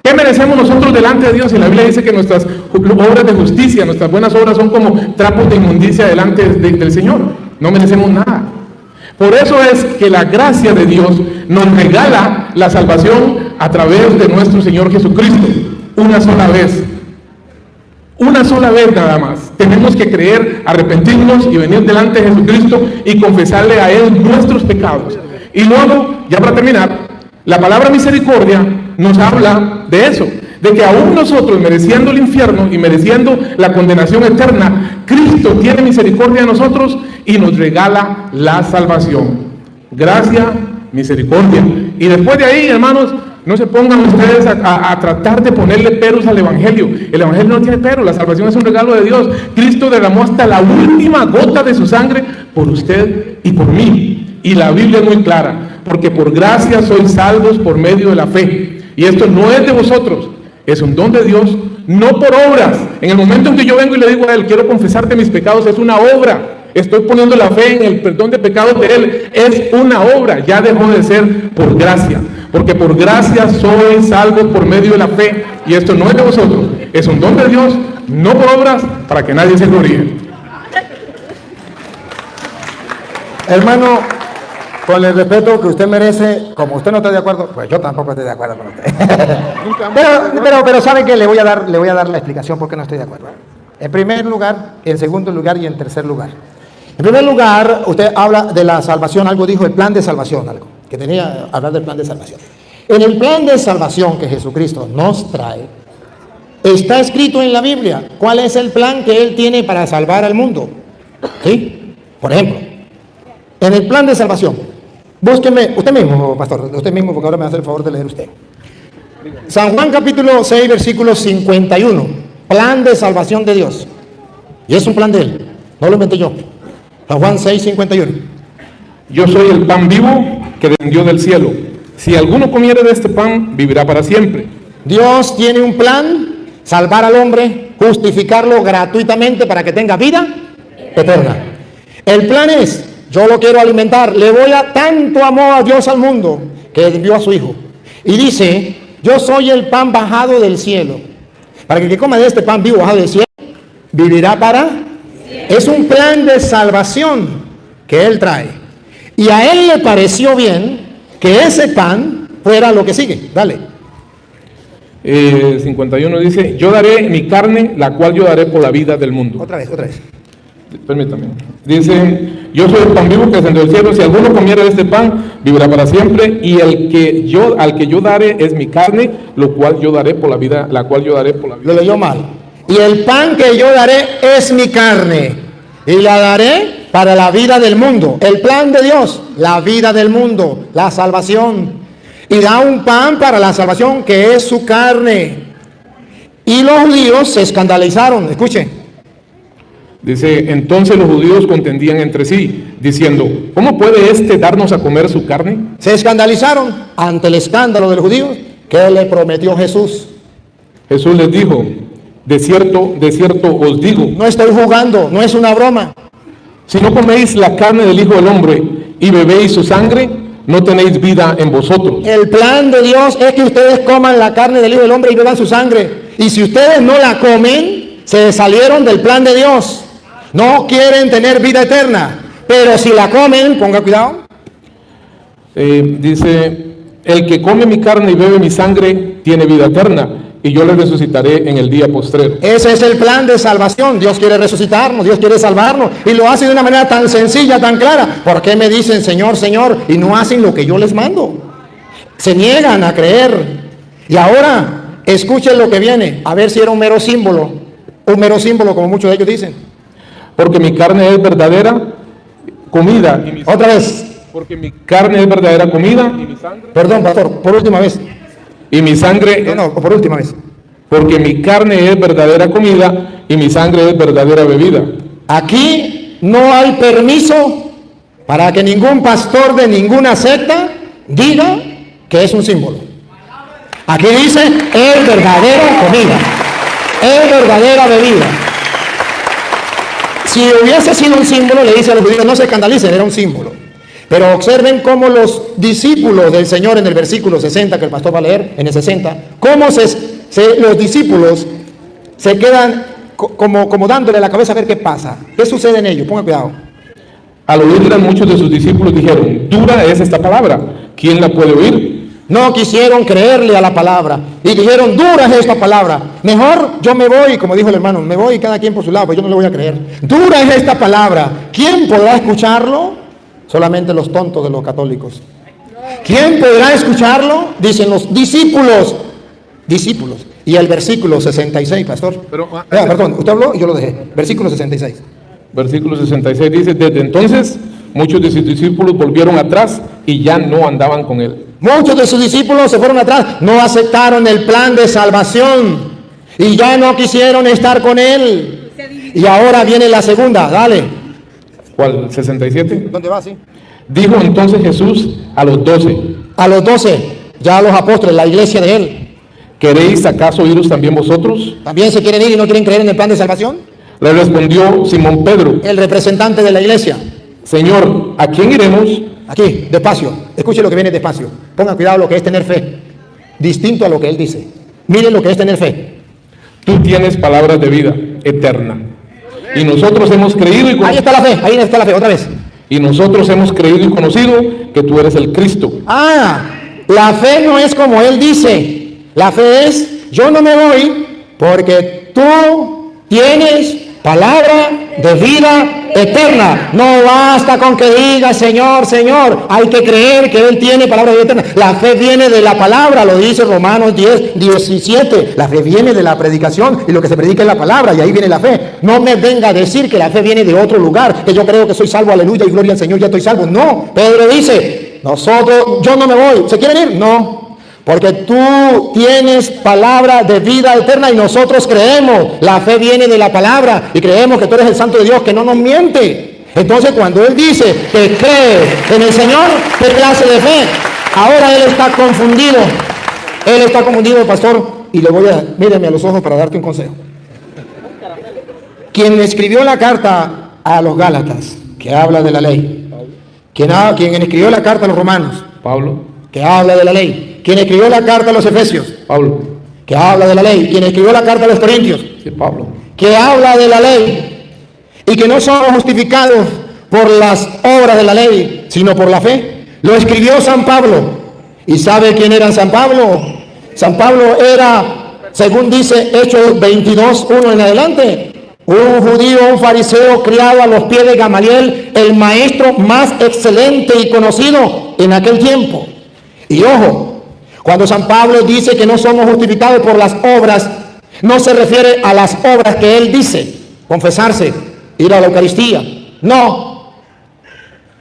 ¿Qué merecemos nosotros delante de Dios? Y la Biblia dice que nuestras obras de justicia, nuestras buenas obras son como trapos de inmundicia delante del Señor. No merecemos nada. Por eso es que la gracia de Dios nos regala la salvación a través de nuestro Señor Jesucristo. Una sola vez nada más. Tenemos que creer, arrepentirnos y venir delante de Jesucristo y confesarle a Él nuestros pecados. Y luego, ya para terminar, la palabra misericordia nos habla de eso, de que aún nosotros, mereciendo el infierno y mereciendo la condenación eterna, Cristo tiene misericordia de nosotros y nos regala la salvación. Gracia, misericordia. Y después de ahí, hermanos, no se pongan ustedes a tratar de ponerle peros al Evangelio. El Evangelio no tiene peros, la salvación es un regalo de Dios. Cristo derramó hasta la última gota de su sangre por usted y por mí. Y la Biblia es muy clara, porque por gracia sois salvos por medio de la fe. Y esto no es de vosotros, es un don de Dios, no por obras. En el momento en que yo vengo y le digo a Él, quiero confesarte mis pecados, es una obra. Estoy poniendo la fe en el perdón de pecados de Él, es una obra, ya dejó de ser por gracia. Porque por gracia sois salvos por medio de la fe. Y esto no es de vosotros, es un don de Dios, no por obras, para que nadie se gloríe. Hermano, con el respeto que usted merece, como usted no está de acuerdo, pues yo tampoco estoy de acuerdo con usted. pero ¿sabe qué? Le voy a dar la explicación por qué no estoy de acuerdo. En primer lugar, en segundo lugar y en tercer lugar. En primer lugar, usted habla de la salvación, algo dijo, el plan de salvación, algo, que tenía que hablar del plan de salvación. En el plan de salvación que Jesucristo nos trae, está escrito en la Biblia cuál es el plan que Él tiene para salvar al mundo. ¿Sí? Por ejemplo, en el plan de salvación, búsqueme, usted mismo, pastor, usted mismo, porque ahora me va a hacer el favor de leer usted. San Juan capítulo 6, versículo 51, plan de salvación de Dios. Y es un plan de Él, no lo inventé yo. San Juan 6, 51. Yo soy el pan vivo que descendió del cielo. Si alguno comiere de este pan, vivirá para siempre. Dios tiene un plan, salvar al hombre, justificarlo gratuitamente para que tenga vida eterna. El plan es, yo lo quiero alimentar, tanto amó a Dios al mundo, que envió a su Hijo. Y dice, yo soy el pan bajado del cielo, para que el que coma de este pan vivo bajado del cielo, vivirá para... Es un plan de salvación que Él trae. Y a Él le pareció bien que ese pan fuera lo que sigue. Dale. 51 dice, yo daré mi carne, la cual yo daré por la vida del mundo. Otra vez. Permítame. Dice, yo soy el pan vivo que descendió del cielo. Si alguno comiera de este pan, vivirá para siempre. Y al que yo daré es mi carne, lo cual yo daré por la vida, la cual yo daré por la vida. Lo leyó mal. Y el pan que yo daré es mi carne, y la daré para la vida del mundo. El plan de Dios, la vida del mundo, la salvación. Y da un pan para la salvación que es su carne. Y los judíos se escandalizaron. Escuchen. Dice, entonces los judíos contendían entre sí, diciendo, ¿cómo puede éste darnos a comer su carne? Se escandalizaron ante el escándalo de los judíos que le prometió Jesús. Jesús les dijo, de cierto os digo. No estoy jugando, no es una broma. Si no coméis la carne del Hijo del Hombre y bebéis su sangre, no tenéis vida en vosotros. El plan de Dios es que ustedes coman la carne del Hijo del Hombre y beban su sangre. Y si ustedes no la comen, se salieron del plan de Dios. No quieren tener vida eterna. Pero si la comen, ponga cuidado. Dice, el que come mi carne y bebe mi sangre tiene vida eterna, y yo le resucitaré en el día postrero. Ese es el plan de salvación. Dios quiere resucitarnos, Dios quiere salvarnos, y lo hace de una manera tan sencilla, tan clara. ¿Por qué me dicen Señor, Señor, y no hacen lo que yo les mando? Se niegan a creer. Y ahora, escuchen lo que viene, a ver si era un mero símbolo como muchos de ellos dicen. Porque mi carne es verdadera comida. Otra vez. Porque mi carne es verdadera comida. Y mi sangre... Perdón, pastor, por última vez. Y mi sangre... No, por última vez. Porque mi carne es verdadera comida y mi sangre es verdadera bebida. Aquí no hay permiso para que ningún pastor de ninguna secta diga que es un símbolo. Aquí dice, es verdadera comida, es verdadera bebida. Si hubiese sido un símbolo, le dice a los judíos, no se escandalicen, era un símbolo. Pero observen cómo los discípulos del Señor en el versículo 60, que el pastor va a leer, en el 60, cómo los discípulos se quedan como dándole la cabeza a ver qué pasa. ¿Qué sucede en ellos? Pongan cuidado. Al oírla, muchos de sus discípulos dijeron, dura es esta palabra, ¿quién la puede oír? No quisieron creerle a la palabra y dijeron, dura es esta palabra. Mejor yo me voy, como dijo el hermano, me voy cada quien por su lado, pues yo no le voy a creer. Dura es esta palabra. ¿Quién podrá escucharlo? Solamente los tontos de los católicos. ¿Quién podrá escucharlo? Dicen los discípulos. Discípulos. Y el versículo 66, pastor. Perdón, usted habló y yo lo dejé. Versículo 66. Versículo 66 dice, desde entonces muchos de sus discípulos volvieron atrás y ya no andaban con él. Muchos de sus discípulos se fueron atrás, no aceptaron el plan de salvación y ya no quisieron estar con él. Y ahora viene la segunda, dale. ¿Cuál? ¿67? ¿Dónde va? Sí. Dijo entonces Jesús a los 12. A los 12, ya a los apóstoles, la iglesia de él. ¿Queréis acaso iros también vosotros? ¿También se quieren ir y no quieren creer en el plan de salvación? Le respondió Simón Pedro, El representante de la iglesia. Señor, ¿a quién iremos? Aquí, despacio, escuche lo que viene despacio. Pongan cuidado lo que es tener fe, distinto a lo que él dice. Miren lo que es tener fe. Tú tienes palabras de vida eterna. Y nosotros hemos creído y Ahí está la fe, ahí está la fe, otra vez. Y nosotros hemos creído y conocido que tú eres el Cristo. La fe no es como él dice. La fe es, yo no me voy porque tú tienes palabra de vida eterna. No basta con que diga Señor, Señor. Hay que creer que Él tiene palabra de vida eterna. La fe viene de la palabra, lo dice Romanos 10:17. La fe viene de la predicación y lo que se predica es la palabra y ahí viene la fe. No me venga a decir que la fe viene de otro lugar, que yo creo que soy salvo, aleluya y gloria al Señor, ya estoy salvo. No, Pedro dice, yo no me voy. ¿Se quieren ir? No. Porque tú tienes palabra de vida eterna y nosotros creemos. La fe viene de la palabra y creemos que tú eres el Santo de Dios que no nos miente. Entonces cuando Él dice que cree en el Señor, ¿qué clase de fe? Ahora Él está confundido. Él está confundido, pastor. Y le voy a, míreme a los ojos para darte un consejo. Quien escribió la carta a los Gálatas, que habla de la ley. Quien escribió la carta a los Romanos. Pablo. Que habla de la ley. Quien escribió la carta a los Efesios, Pablo. que habla de la ley. Quien escribió la carta a los Corintios, Sí, Pablo. que habla de la ley. Y que no somos justificados por las obras de la ley, sino por la fe. Lo escribió San Pablo. ¿Y sabe quién era San Pablo? San Pablo era, según dice Hechos 22:1 en adelante, un judío, un fariseo criado a los pies de Gamaliel, el maestro más excelente y conocido en aquel tiempo. Y ojo, cuando San Pablo dice que no somos justificados por las obras, no se refiere a las obras que él dice, confesarse, ir a la Eucaristía. No,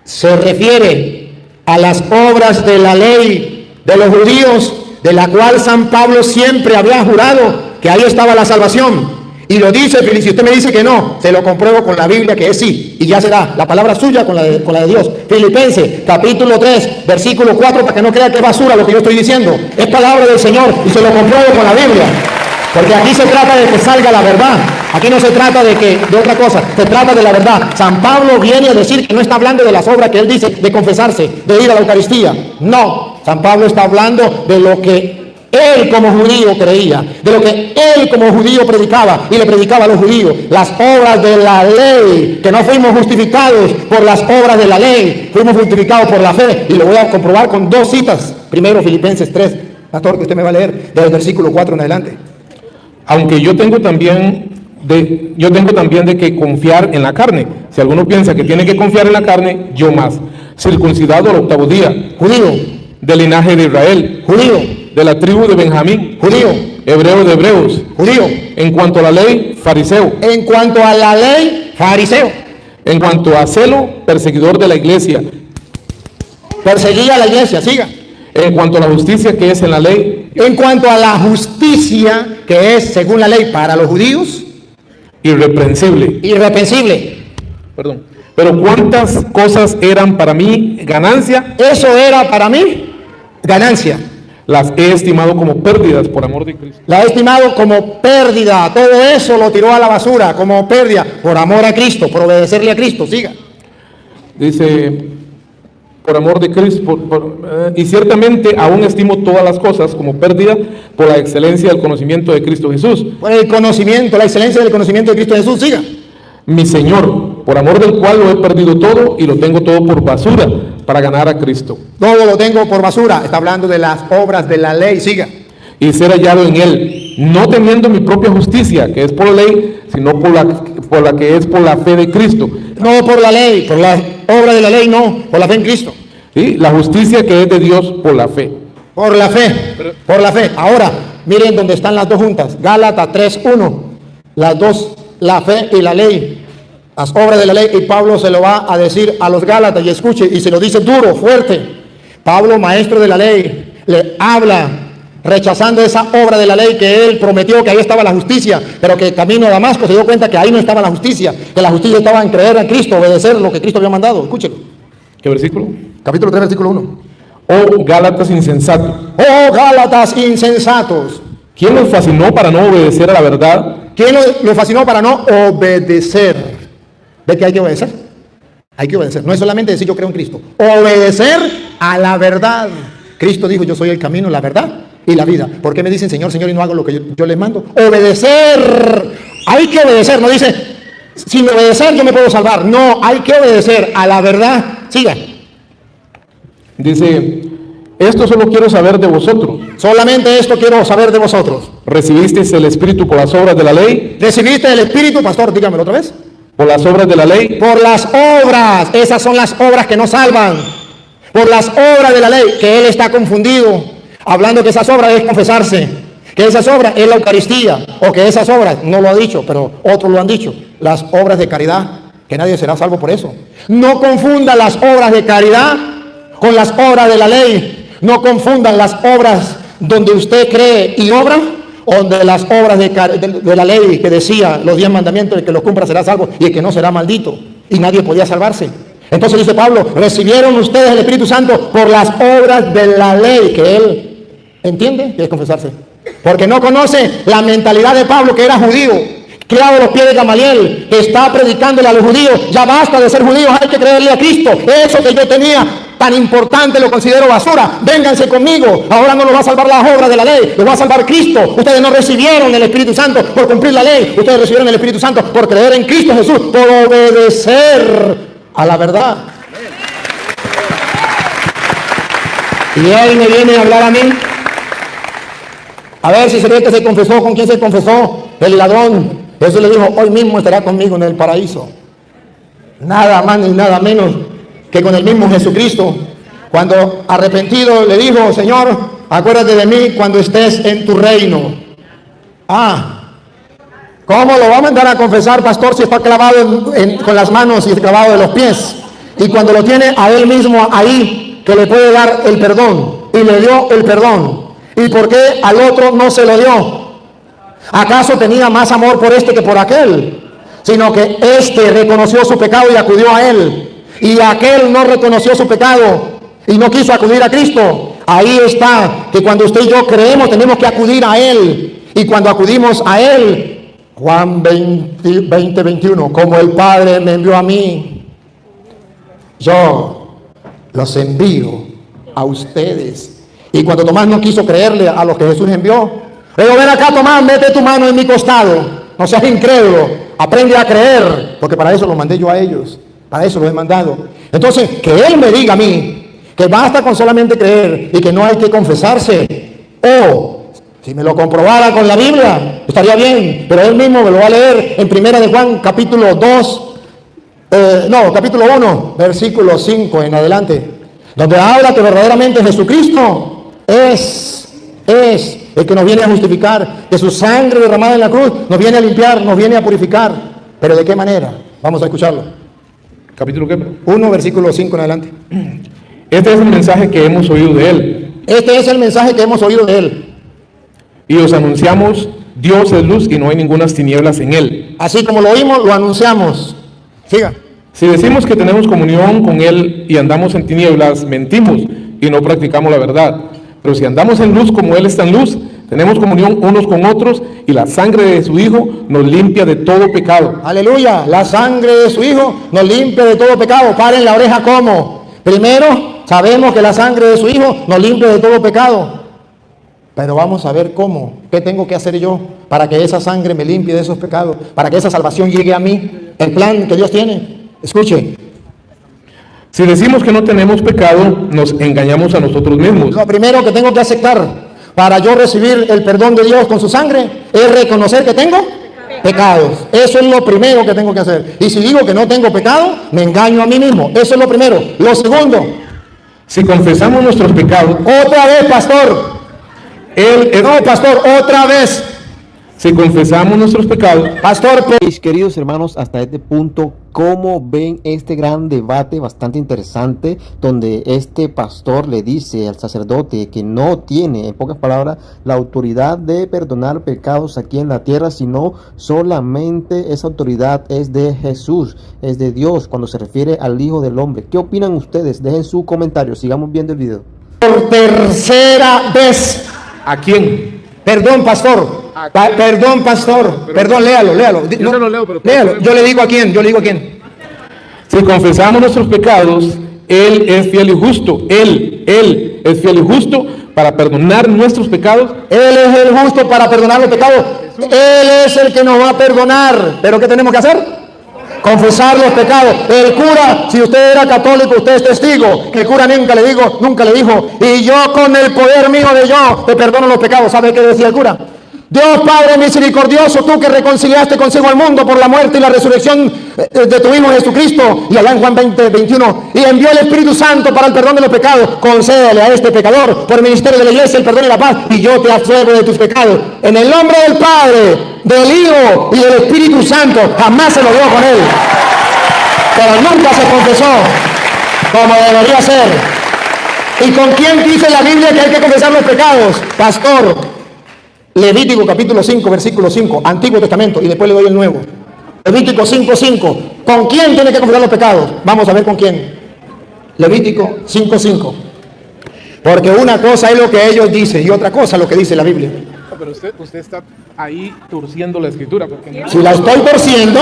se refiere a las obras de la ley de los judíos, de la cual San Pablo siempre había jurado que ahí estaba la salvación. Y lo dice, si usted me dice que no, se lo compruebo con la Biblia que es sí, y ya será la palabra suya con la de Dios. Filipenses, capítulo 3, versículo 4, para que no crea que es basura lo que yo estoy diciendo. Es palabra del Señor y se lo compruebo con la Biblia. Porque aquí se trata de que salga la verdad. Aquí no se trata de otra cosa, se trata de la verdad. San Pablo viene a decir que no está hablando de las obras que él dice, de confesarse, de ir a la Eucaristía. No, San Pablo está hablando de lo que él como judío creía, de lo que él como judío predicaba y le predicaba a los judíos, las obras de la ley, que no fuimos justificados por las obras de la ley, fuimos justificados por la fe, y lo voy a comprobar con dos citas. Primero Filipenses 3, pastor, que usted me va a leer desde el versículo 4 en adelante. Aunque yo tengo también de que confiar en la carne. Si alguno piensa que tiene que confiar en la carne, yo más. Circuncidado al 8º día, Judío, del linaje de Israel, judío, de la tribu de Benjamín, judío, hebreo de hebreos, judío. en cuanto a la ley, fariseo, En cuanto a la ley, fariseo. en cuanto a celo, perseguidor de la iglesia, Perseguía a la iglesia, siga. en cuanto a la justicia que es en la ley, En cuanto a la justicia que es según la ley para los judíos, irreprensible. irreprensible. Perdón. Pero cuántas cosas eran para mí ganancia, Eso era para mí ganancia. las he estimado como pérdidas por amor de Cristo. La he estimado como pérdida. Todo eso lo tiró a la basura como pérdida por amor a Cristo, por obedecerle a Cristo. Siga. Dice, por amor de Cristo, y ciertamente aún estimo todas las cosas como pérdida por la excelencia del conocimiento de Cristo Jesús, Por el conocimiento, la excelencia del conocimiento de Cristo Jesús. Siga. mi Señor, por amor del cual lo he perdido todo y lo tengo todo por basura para ganar a Cristo Todo lo tengo por basura. Está hablando de las obras de la ley. Siga. y ser hallado en él, no teniendo mi propia justicia, que es por la ley, sino por la que es por la fe de Cristo. No por la ley, por la obra de la ley, no, por la fe en Cristo. ¿Sí? La justicia que es de Dios por la fe. Por la fe, por la fe. Ahora, miren dónde están las dos juntas. Gálatas 3:1. Las dos, la fe y la ley. Las obras de la ley. Y Pablo se lo va a decir a los Gálatas, y escuche, y se lo dice duro, fuerte. Pablo, maestro de la ley, le habla rechazando esa obra de la ley que él prometió que ahí estaba la justicia, pero que camino a Damasco se dio cuenta que ahí no estaba la justicia, que la justicia estaba en creer en Cristo, obedecer lo que Cristo había mandado. Escúchelo. ¿Qué versículo? Capítulo 3, versículo 1. Oh Gálatas insensatos, Oh Gálatas insensatos. ¿quién los fascinó para no obedecer a la verdad? ¿Quién lo fascinó para no obedecer? ¿Ve que hay que obedecer? Hay que obedecer. No es solamente decir yo creo en Cristo. Obedecer a la verdad. Cristo dijo, yo soy el camino, la verdad y la vida. ¿Por qué me dicen Señor, Señor y no hago lo que yo les mando? Obedecer. Hay que obedecer. No dice, sin obedecer yo me puedo salvar. No, hay que obedecer a la verdad. Siga. Dice, esto solo quiero saber de vosotros. Solamente esto quiero saber de vosotros. ¿Recibisteis el Espíritu por las obras de la ley? ¿Recibiste el Espíritu, pastor? Dígamelo otra vez. ¿Por las obras de la ley? Por las obras. Esas son las obras que nos salvan. Por las obras de la ley, que él está confundido, hablando que esas obras es confesarse, que esas obras es la Eucaristía, o que esas obras, no lo ha dicho, pero otros lo han dicho, las obras de caridad, que nadie será salvo por eso. No confunda las obras de caridad con las obras de la ley. No confundan las obras donde usted cree y obra, o de las obras de la ley que decía los 10 mandamientos, el que los cumpla será salvo y el que no será maldito, y nadie podía salvarse. Entonces dice Pablo, recibieron ustedes el Espíritu Santo por las obras de la ley, que él entiende que es confesarse, porque no conoce la mentalidad de Pablo, que era judío, criado a los pies de Gamaliel, que está predicándole a los judíos, ya basta de ser judíos, hay que creerle a Cristo. Eso que yo tenía tan importante lo considero basura. Vénganse conmigo, ahora no los va a salvar las obras de la ley, los va a salvar Cristo. Ustedes no recibieron el Espíritu Santo por cumplir la ley, ustedes recibieron el Espíritu Santo por creer en Cristo Jesús, por obedecer a la verdad. Y él me viene a hablar a mí, a ver si se ve que se confesó. ¿Con quién se confesó? El ladrón. Jesús le dijo, hoy mismo estará conmigo en el paraíso. Nada más ni nada menos que con el mismo Jesucristo. Cuando arrepentido le dijo, Señor, acuérdate de mí cuando estés en tu reino. ¿Cómo lo va a mandar a confesar, pastor, si está clavado con las manos y clavado de los pies? Y cuando lo tiene a él mismo ahí, que le puede dar el perdón, y le dio el perdón. ¿Y por qué al otro no se lo dio? ¿Acaso tenía más amor por este que por aquel? Sino que este reconoció su pecado y acudió a él, y aquel no reconoció su pecado y no quiso acudir a Cristo. Ahí está, que cuando usted y yo creemos tenemos que acudir a él, y cuando acudimos a él, Juan 20:21, como el Padre me envió a mí, yo los envío a ustedes. Y cuando Tomás no quiso creerle a los que Jesús envió, pero ven acá, Tomás, mete tu mano en mi costado, no seas incrédulo, aprende a creer, porque para eso los mandé yo a ellos, para eso los he mandado. Entonces, que él me diga a mí que basta con solamente creer y que no hay que confesarse, si me lo comprobara con la Biblia, estaría bien, pero él mismo me lo va a leer en Primera de Juan, capítulo 1, versículo 5 en adelante, donde habla que verdaderamente Jesucristo es el que nos viene a justificar, que su sangre derramada en la cruz nos viene a limpiar, nos viene a purificar. ¿Pero de qué manera? Vamos a escucharlo. ¿Capítulo qué? 1, versículo 5 en adelante. Este es el mensaje que hemos oído de él. Este es el mensaje que hemos oído de él. Y os anunciamos, Dios es luz y no hay ningunas tinieblas en él. Así como lo oímos, lo anunciamos. Siga. Si decimos que tenemos comunión con él y andamos en tinieblas, mentimos y no practicamos la verdad. Pero si andamos en luz como él está en luz, tenemos comunión unos con otros, y la sangre de su Hijo nos limpia de todo pecado. Aleluya, la sangre de su Hijo nos limpia de todo pecado. Paren la oreja, ¿cómo? Primero, sabemos que la sangre de su Hijo nos limpia de todo pecado. Pero vamos a ver cómo. ¿Qué tengo que hacer yo para que esa sangre me limpie de esos pecados? Para que esa salvación llegue a mí. El plan que Dios tiene. Escuche, Si decimos que no tenemos pecado, nos engañamos a nosotros mismos. lo primero que tengo que aceptar para yo recibir el perdón de Dios con su sangre es reconocer que tengo pecados. Eso es lo primero que tengo que hacer. Y si digo que no tengo pecado, me engaño a mí mismo. Eso es lo primero. Lo segundo, Si confesamos nuestros pecados, otra vez, pastor. No, pastor, otra vez. si confesamos nuestros pecados, Pastor, Mis queridos hermanos, hasta este punto, ¿cómo ven este gran debate bastante interesante donde este pastor le dice al sacerdote que no tiene, en pocas palabras, la autoridad de perdonar pecados aquí en la tierra, sino solamente esa autoridad es de Jesús, es de Dios cuando se refiere al Hijo del Hombre? ¿Qué opinan ustedes? Dejen su comentario, sigamos viendo el video. por tercera vez. ¿a quién? Perdón, pastor. Perdón, pastor. Perdón, léalo. Yo se lo leo, pero- léalo. Yo le digo a quién. Si confesamos nuestros pecados, Él es fiel y justo. Él es fiel y justo para perdonar nuestros pecados. Él es el justo para perdonar los pecados. Él es el que nos va a perdonar. ¿Pero qué tenemos que hacer? Confesar los pecados. El cura, si usted era católico, usted es testigo. Que el cura nunca le dijo, y yo con el poder mío de yo te perdono los pecados. ¿Sabe qué decía el cura? Dios Padre misericordioso, tú que reconciliaste consigo al mundo por la muerte y la resurrección de tu Hijo Jesucristo, y allá en Juan 20:21, y envió el Espíritu Santo para el perdón de los pecados, concédele a este pecador por el ministerio de la iglesia el perdón y la paz, y yo te absuelvo de tus pecados. En el nombre del Padre, del Hijo y del Espíritu Santo. Jamás se lo dio con él, pero nunca se confesó como debería ser. ¿Y con quién dice la Biblia que hay que confesar los pecados? Pastor, Levítico capítulo 5, versículo 5, Antiguo Testamento, y después le doy el Nuevo. Levítico 5:5. ¿Con quién tiene que confesar los pecados? Vamos a ver con quién. Levítico 5:5. Porque una cosa es lo que ellos dicen y otra cosa lo que dice la Biblia. Pero usted está ahí torciendo la escritura. Si la estoy torciendo,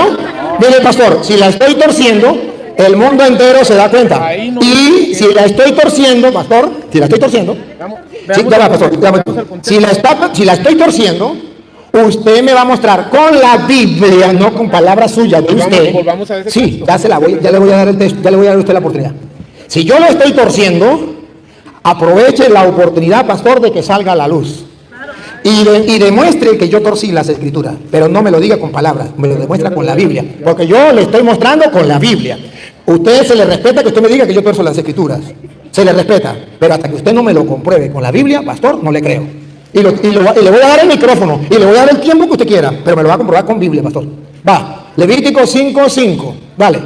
mire pastor, si la estoy torciendo, el mundo entero se da cuenta. Y si la estoy torciendo, pastor, si la estoy torciendo, sí, ya va, pastor, ya va. Si la estoy torciendo, usted me va a mostrar con la Biblia, no con palabras suyas de usted. volvamos a ese Sí, texto. ya le voy a dar el texto, ya le voy a dar a usted la oportunidad. Si yo lo estoy torciendo, aproveche la oportunidad, pastor, de que salga a la luz. Y demuestre que yo torcí las escrituras, pero no me lo diga con palabras, me lo demuestra con la Biblia, porque yo le estoy mostrando con la Biblia. Usted se le respeta que usted me diga que yo torzo las escrituras, se le respeta, pero hasta que usted no me lo compruebe con la Biblia, pastor, no le creo. Y le voy a dar el micrófono, y le voy a dar el tiempo que usted quiera, pero me lo va a comprobar con Biblia, pastor. Va, Levítico 5:5, dale.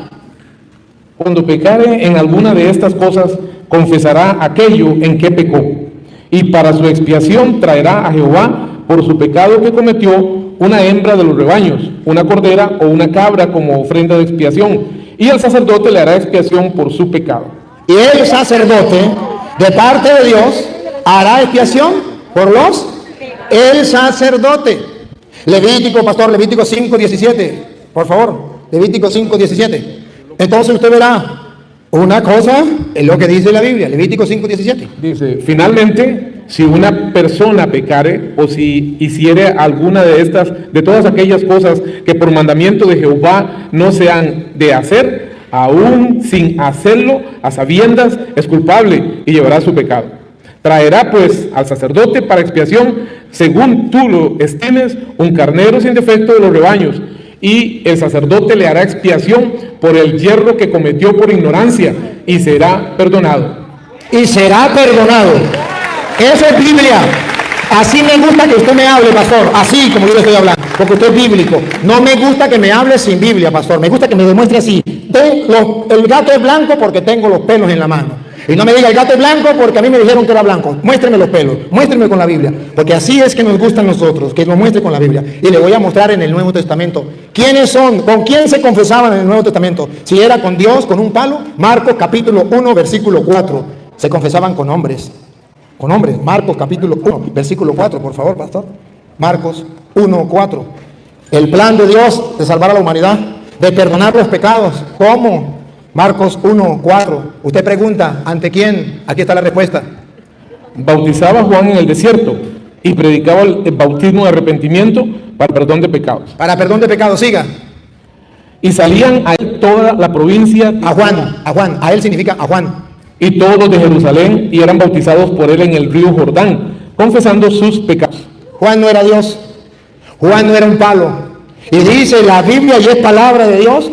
Cuando pecare en alguna de estas cosas, confesará aquello en que pecó, y para su expiación traerá a Jehová por su pecado que cometió una hembra de los rebaños, una cordera o una cabra como ofrenda de expiación, y el sacerdote le hará expiación por su pecado. Y el sacerdote, de parte de Dios, hará expiación por el sacerdote. Levítico, pastor, Levítico 5:17, por favor, Levítico 5:17. Entonces usted verá, una cosa es lo que dice la Biblia, Levítico 5:17. Dice, finalmente, si una persona pecare o si hiciere alguna de todas aquellas cosas que por mandamiento de Jehová no se han de hacer, aún sin hacerlo a sabiendas es culpable y llevará su pecado. Traerá pues al sacerdote para expiación, según tú lo estimes, un carnero sin defecto de los rebaños, y el sacerdote le hará expiación por el yerro que cometió por ignorancia, y será perdonado. Y será perdonado. Eso es Biblia. Así me gusta que usted me hable, pastor, así como yo le estoy hablando, porque usted es bíblico. No me gusta que me hable sin Biblia, pastor, me gusta que me demuestre así. El gato es blanco porque tengo los pelos en la mano. Y no me diga el gato es blanco porque a mí me dijeron que era blanco. Muéstreme los pelos, muéstreme con la Biblia, porque así es que nos gustan nosotros, que nos muestre con la Biblia. Y le voy a mostrar en el Nuevo Testamento quiénes son, con quién se confesaban en el Nuevo Testamento. Si era con Dios, con un palo. Marcos capítulo 1, versículo 4. Se confesaban con hombres. Con hombres. Marcos capítulo 1, versículo 4, por favor, pastor. Marcos 1, 4. El plan de Dios de salvar a la humanidad, de perdonar los pecados. ¿Cómo? Marcos 1, 4. Usted pregunta, ¿ante quién? Aquí está la respuesta. Bautizaba a Juan en el desierto y predicaba el bautismo de arrepentimiento para perdón de pecados. Para perdón de pecados, siga. Y salían a él toda la provincia, A Juan, a él significa a Juan. y todos de Jerusalén, y eran bautizados por él en el río Jordán, confesando sus pecados. Juan no era Dios, Juan no era un palo. Y dice la Biblia, y es palabra de Dios,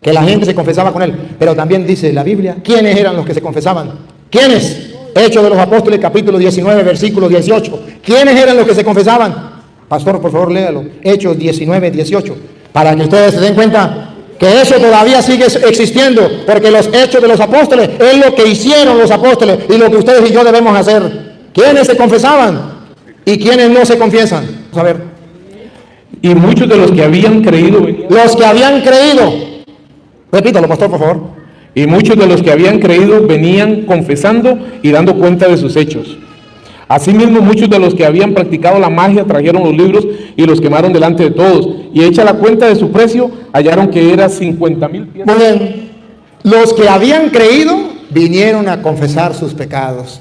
que la gente se confesaba con él. Pero también dice la Biblia, ¿quiénes eran los que se confesaban? ¿Quiénes? Hechos de los Apóstoles, capítulo 19, versículo 18. ¿Quiénes eran los que se confesaban? Pastor, por favor, léalo. Hechos 19, 18. Para que ustedes se den cuenta que eso todavía sigue existiendo, porque los hechos de los apóstoles es lo que hicieron los apóstoles y lo que ustedes y yo debemos hacer. ¿Quiénes se confesaban y quiénes no se confiesan? Vamos a ver. Y muchos de los que habían creído venían, Los que habían creído. Repítalo, pastor, por favor. y muchos de los que habían creído venían confesando y dando cuenta de sus hechos. Asimismo, muchos de los que habían practicado la magia trajeron los libros y los quemaron delante de todos. Y hecha la cuenta de su precio, hallaron que era 50,000 piezas. Muy bien. Los que habían creído vinieron a confesar sus pecados.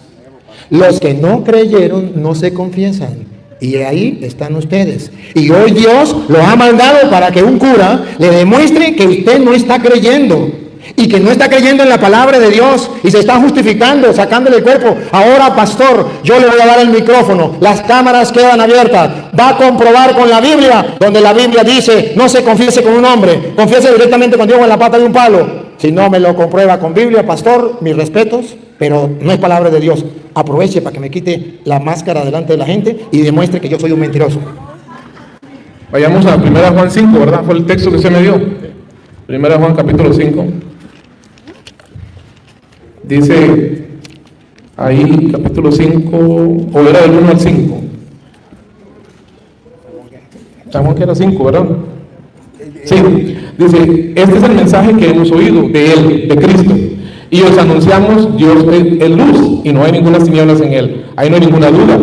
Los que no creyeron no se confiesan. Y ahí están ustedes. Y hoy Dios lo ha mandado para que un cura le demuestre que usted no está creyendo. Y que no está creyendo en la palabra de Dios y se está justificando, sacándole el cuerpo. Ahora, pastor, yo le voy a dar el micrófono. Las cámaras quedan abiertas. Va a comprobar con la Biblia, donde la Biblia dice, no se confiese con un hombre, confiese directamente con Dios en la pata de un palo. Si no me lo comprueba con Biblia, pastor, mis respetos, pero no es palabra de Dios. Aproveche para que me quite la máscara delante de la gente y demuestre que yo soy un mentiroso. Vayamos a 1 Juan 5, ¿verdad? Fue el texto que se me dio. 1 Juan capítulo 5. Dice ahí, capítulo 5, o era del 1 al 5. San Juan que era 5, ¿verdad? Sí, dice, este es el mensaje que hemos oído de Él, de Cristo, y os anunciamos, Dios es luz, y no hay ninguna tinieblas en Él, ahí no hay ninguna duda.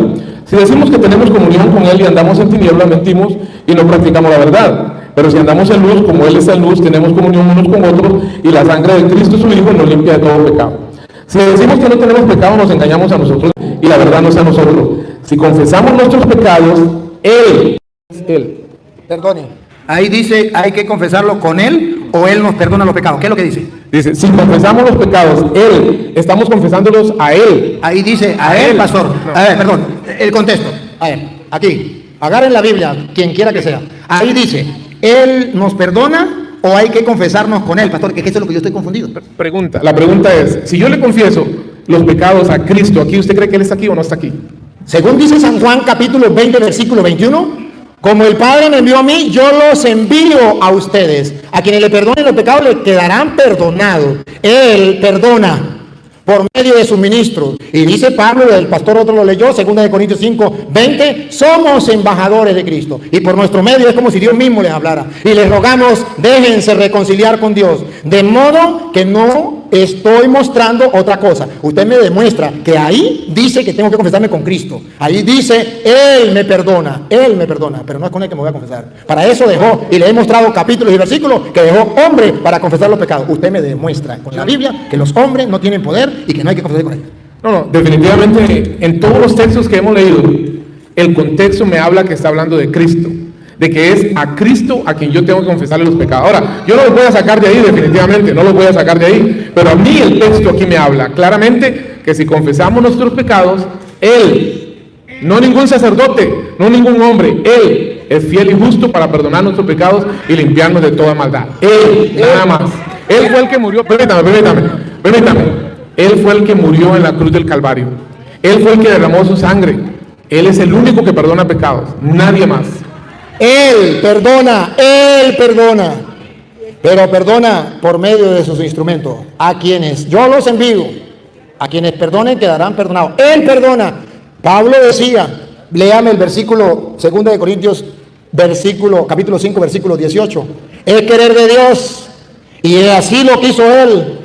Si decimos que tenemos comunión con Él y andamos en tinieblas, mentimos y no practicamos la verdad. Pero si andamos en luz, como Él es en luz, tenemos comunión unos con otros, y la sangre de Cristo, su Hijo, nos limpia de todo pecado. Si decimos que no tenemos pecado, nos engañamos a nosotros, y la verdad no es a nosotros. Si confesamos nuestros pecados, Él es Él. Perdone. Ahí dice, hay que confesarlo con Él o Él nos perdona los pecados. ¿Qué es lo que dice? Dice, si confesamos los pecados, Él, estamos confesándolos a Él. Ahí dice, a Él, pastor. A ver, perdón, el contexto. A ver, aquí, agarren la Biblia, quien quiera que sea. Ahí dice, ¿Él nos perdona o hay que confesarnos con Él, pastor? Que eso es lo que yo estoy confundido. Pregunta, la pregunta es, si yo le confieso los pecados a Cristo, ¿aquí usted cree que Él está aquí o no está aquí? Según dice San Juan capítulo 20, versículo 21, como el Padre me envió a mí, yo los envío a ustedes. A quienes le perdonen los pecados les quedarán perdonados. Él perdona por medio de sus ministros. Y dice Pablo, el pastor otro lo leyó, 2 Corintios 5, 20, somos embajadores de Cristo. Y por nuestro medio es como si Dios mismo les hablara. Y les rogamos, déjense reconciliar con Dios. De modo que no estoy mostrando otra cosa. Usted me demuestra que ahí dice que tengo que confesarme con Cristo. Ahí dice, Él me perdona, pero no es con Él que me voy a confesar. Para eso dejó, y le he mostrado capítulos y versículos, que dejó hombre para confesar los pecados. Usted me demuestra con la Biblia que los hombres no tienen poder y que no hay que confesar con ellos. No, definitivamente en todos los textos que hemos leído, el contexto me habla que está hablando de Cristo, de que es a Cristo a quien yo tengo que confesarle los pecados. Ahora, yo no los voy a sacar de ahí, definitivamente, no los voy a sacar de ahí, pero a mí el texto aquí me habla claramente que si confesamos nuestros pecados, Él, no ningún sacerdote, no ningún hombre, Él es fiel y justo para perdonar nuestros pecados y limpiarnos de toda maldad. Él, nada más. Él fue el que murió, permítame. Él fue el que murió en la cruz del Calvario. Él fue el que derramó su sangre. Él es el único que perdona pecados, nadie más. Él perdona, pero perdona por medio de sus instrumentos. A quienes yo los envío, a quienes perdonen quedarán perdonados. Él perdona. Pablo decía, léame el versículo 2 Corintios, capítulo 5, versículo 18. Es querer de Dios, y así lo quiso Él.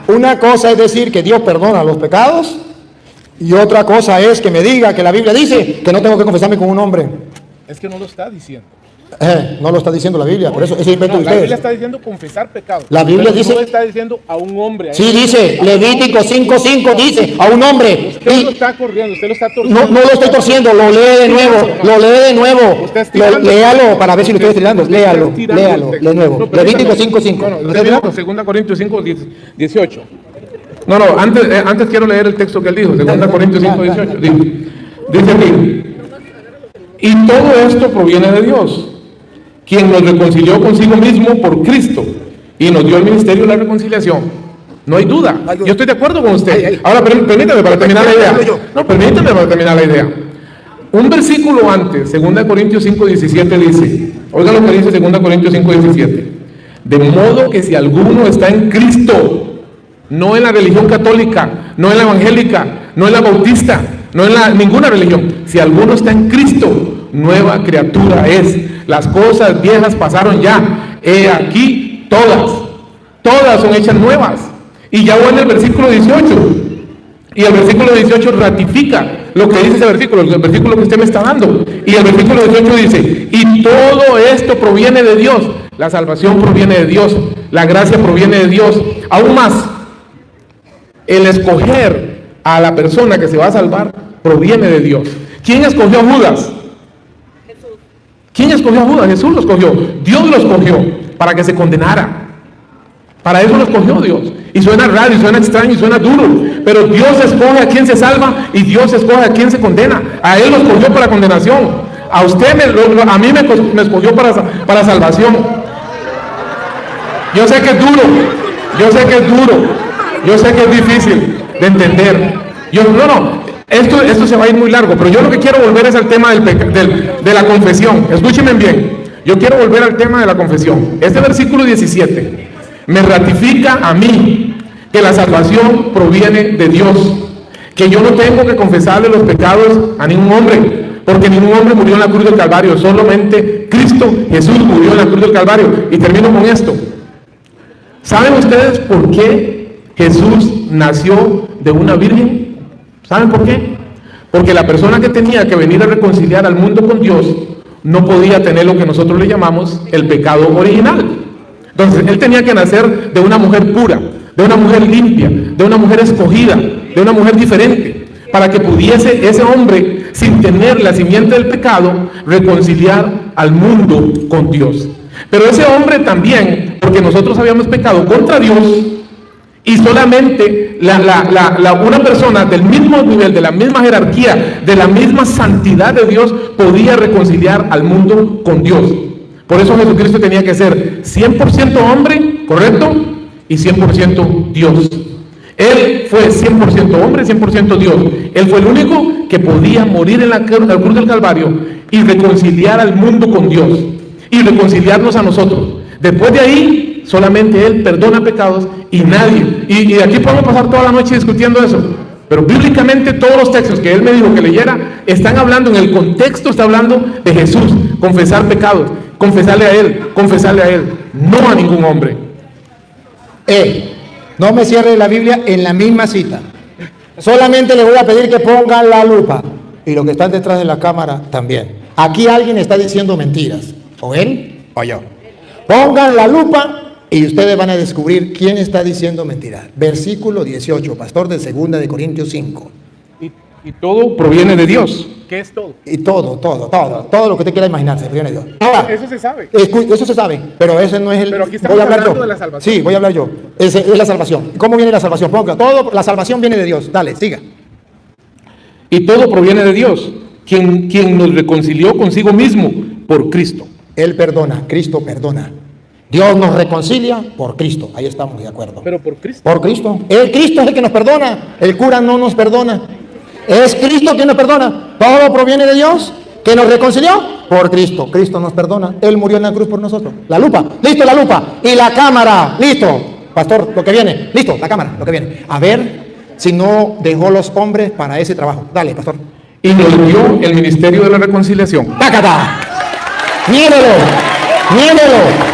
Una cosa es decir que Dios perdona los pecados, y otra cosa es que me diga que la Biblia dice que no tengo que confesarme con un hombre. Es que no lo está diciendo. No lo está diciendo la Biblia, por eso es invento de La Biblia ustedes. está diciendo confesar pecado. La Biblia Pero dice- no está diciendo a un hombre. a Sí, él. dice, Levítico 5:5 dice, a un hombre. Usted lo está corriendo, usted lo está torciendo. No lo estoy torciendo, lo lee de nuevo, lo lee de nuevo. Usted es tirando. Léalo para ver si lo estoy estirando. Léalo, Usted es tirando léalo, el texto. de nuevo. No, permítame. Levítico 5:5. No, usted dijo 2 Corintios 5:18. No, antes quiero leer el texto que él dijo, 2 Corintios 5:18. Dice aquí, y todo esto proviene de Dios, quien nos reconcilió consigo mismo por Cristo y nos dio el ministerio de la reconciliación. No hay duda, yo estoy de acuerdo con usted. Ahora permítame para terminar la idea. No, permítame para terminar la idea. Un versículo antes, 2 Corintios 5:17 dice, oigan lo que dice 2 Corintios 5:17, de modo que si alguno está en Cristo, no en la religión católica, no en la evangélica, no en la bautista, no en ninguna religión, si alguno está en Cristo, nueva criatura es. Las cosas viejas pasaron ya, he aquí todas son hechas nuevas. Y ya voy en el versículo 18, y el versículo 18 ratifica lo que dice ese versículo, el versículo que usted me está dando. Y el versículo 18 dice, y todo esto proviene de Dios, la salvación proviene de Dios, la gracia proviene de Dios. Aún más, el escoger a la persona que se va a salvar proviene de Dios. ¿Quién escogió a Judas? ¿Quién escogió a Judas? Jesús lo escogió. Dios lo escogió para que se condenara. Para eso lo escogió Dios. Y suena raro, y suena extraño, y suena duro. Pero Dios escoge a quien se salva y Dios escoge a quien se condena. A Él lo escogió para condenación. A usted, a mí me escogió para salvación. Yo sé que es duro. Yo sé que es duro. Yo sé que es difícil de entender. Esto se va a ir muy largo, pero yo lo que quiero volver es al tema de la confesión. Escúchenme bien. Yo quiero volver al tema de la confesión. Este versículo 17 me ratifica a mí que la salvación proviene de Dios, que yo no tengo que confesarle los pecados a ningún hombre, porque ningún hombre murió en la cruz del Calvario, solamente Cristo Jesús murió en la cruz del Calvario. Y termino con esto. ¿Saben ustedes por qué Jesús nació de una virgen? ¿Saben por qué? Porque la persona que tenía que venir a reconciliar al mundo con Dios no podía tener lo que nosotros le llamamos el pecado original. Entonces él tenía que nacer de una mujer pura, de una mujer limpia, de una mujer escogida, de una mujer diferente, para que pudiese ese hombre, sin tener la simiente del pecado, reconciliar al mundo con Dios. Pero ese hombre también, porque nosotros habíamos pecado contra Dios, y solamente una persona del mismo nivel, de la misma jerarquía, de la misma santidad de Dios, podía reconciliar al mundo con Dios. Por eso Jesucristo tenía que ser 100% hombre, ¿correcto? Y 100% Dios. Él fue 100% hombre, 100% Dios. Él fue el único que podía morir en la cruz del Calvario y reconciliar al mundo con Dios y reconciliarnos a nosotros. Después de ahí, solamente Él perdona pecados y nadie. Y aquí podemos pasar toda la noche discutiendo eso. Pero bíblicamente todos los textos que Él me dijo que leyera están hablando, en el contexto está hablando de Jesús, confesar pecados, confesarle a Él, no a ningún hombre. No me cierre la Biblia en la misma cita. Solamente le voy a pedir que pongan la lupa. Y los que están detrás de la cámara también. Aquí alguien está diciendo mentiras. O él o yo. Pongan la lupa y ustedes van a descubrir quién está diciendo mentiras. Versículo 18, pastor, de 2 Corintios 5. Y todo proviene de Dios. ¿Qué es todo? Y todo lo que usted quiera imaginarse proviene de Dios. Ahora, Eso se sabe. eso se sabe, pero ese no es el... Pero aquí estamos voy a hablar hablando yo. de la salvación. Sí, voy a hablar yo. Es la salvación. ¿Cómo viene la salvación? Ponga, la salvación viene de Dios. Dale, siga. Y todo proviene de Dios, quien nos reconcilió consigo mismo por Cristo. Él perdona, Cristo perdona. Dios nos reconcilia por Cristo. Ahí estamos de acuerdo. Pero por Cristo. Por Cristo. Cristo es el que nos perdona. El cura no nos perdona. Es Cristo quien nos perdona. Todo proviene de Dios, que nos reconcilió por Cristo. Cristo nos perdona. Él murió en la cruz por nosotros. La lupa. Listo, la lupa. Y la cámara. Listo. Pastor, lo que viene. Listo, la cámara, lo que viene. A ver si no dejó los hombres para ese trabajo. Dale, pastor. Y nos dio el ministerio de la reconciliación. ¡Tácata! ¡Niéguelo! ¡Niéguelo!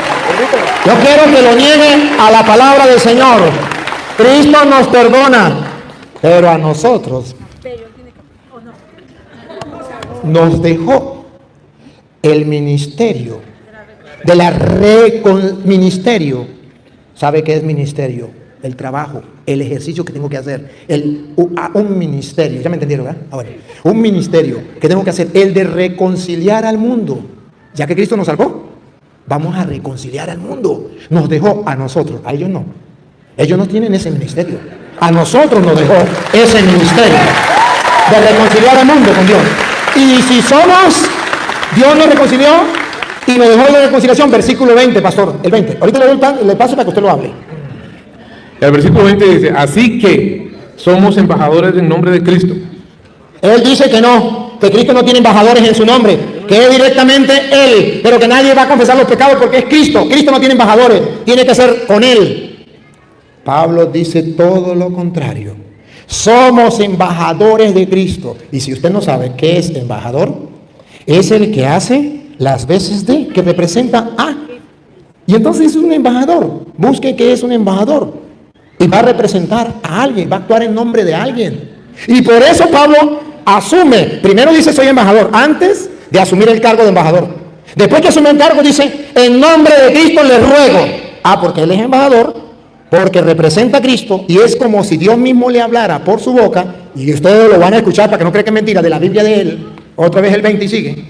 Yo quiero que lo niegue a la palabra del Señor. Cristo nos perdona, pero a nosotros nos dejó el ministerio de ministerio. ¿Sabe qué es ministerio? El trabajo, el ejercicio que tengo que hacer, un ministerio, ¿ya me entendieron, verdad? Ahora, un ministerio que tengo que hacer, el de reconciliar al mundo. Ya que Cristo nos salvó, vamos a reconciliar al mundo. Nos dejó a nosotros, a ellos no. Ellos no tienen ese ministerio. A nosotros nos dejó ese ministerio de reconciliar al mundo con Dios. Y si somos, Dios nos reconcilió y nos dejó la reconciliación, versículo 20, pastor, el 20. Ahorita le paso para que usted lo hable. El versículo 20 dice, así que somos embajadores en nombre de Cristo. Él dice que no, que Cristo no tiene embajadores en su nombre, que es directamente Él, pero que nadie va a confesar los pecados porque es Cristo. Cristo no tiene embajadores, tiene que ser con Él. Pablo dice todo lo contrario. Somos embajadores de Cristo. Y si usted no sabe qué es embajador, es el que hace las veces de, que representa a. Y entonces es un embajador. Busque qué es un embajador. Y va a representar a alguien, va a actuar en nombre de alguien. Y por eso Pablo asume, primero dice soy embajador, antes de asumir el cargo de embajador. Después que asume el cargo dice, en nombre de Cristo le ruego. Porque él es embajador, porque representa a Cristo, y es como si Dios mismo le hablara por su boca, y ustedes lo van a escuchar para que no crean que es mentira, de la Biblia de él. Otra vez el 20 y sigue.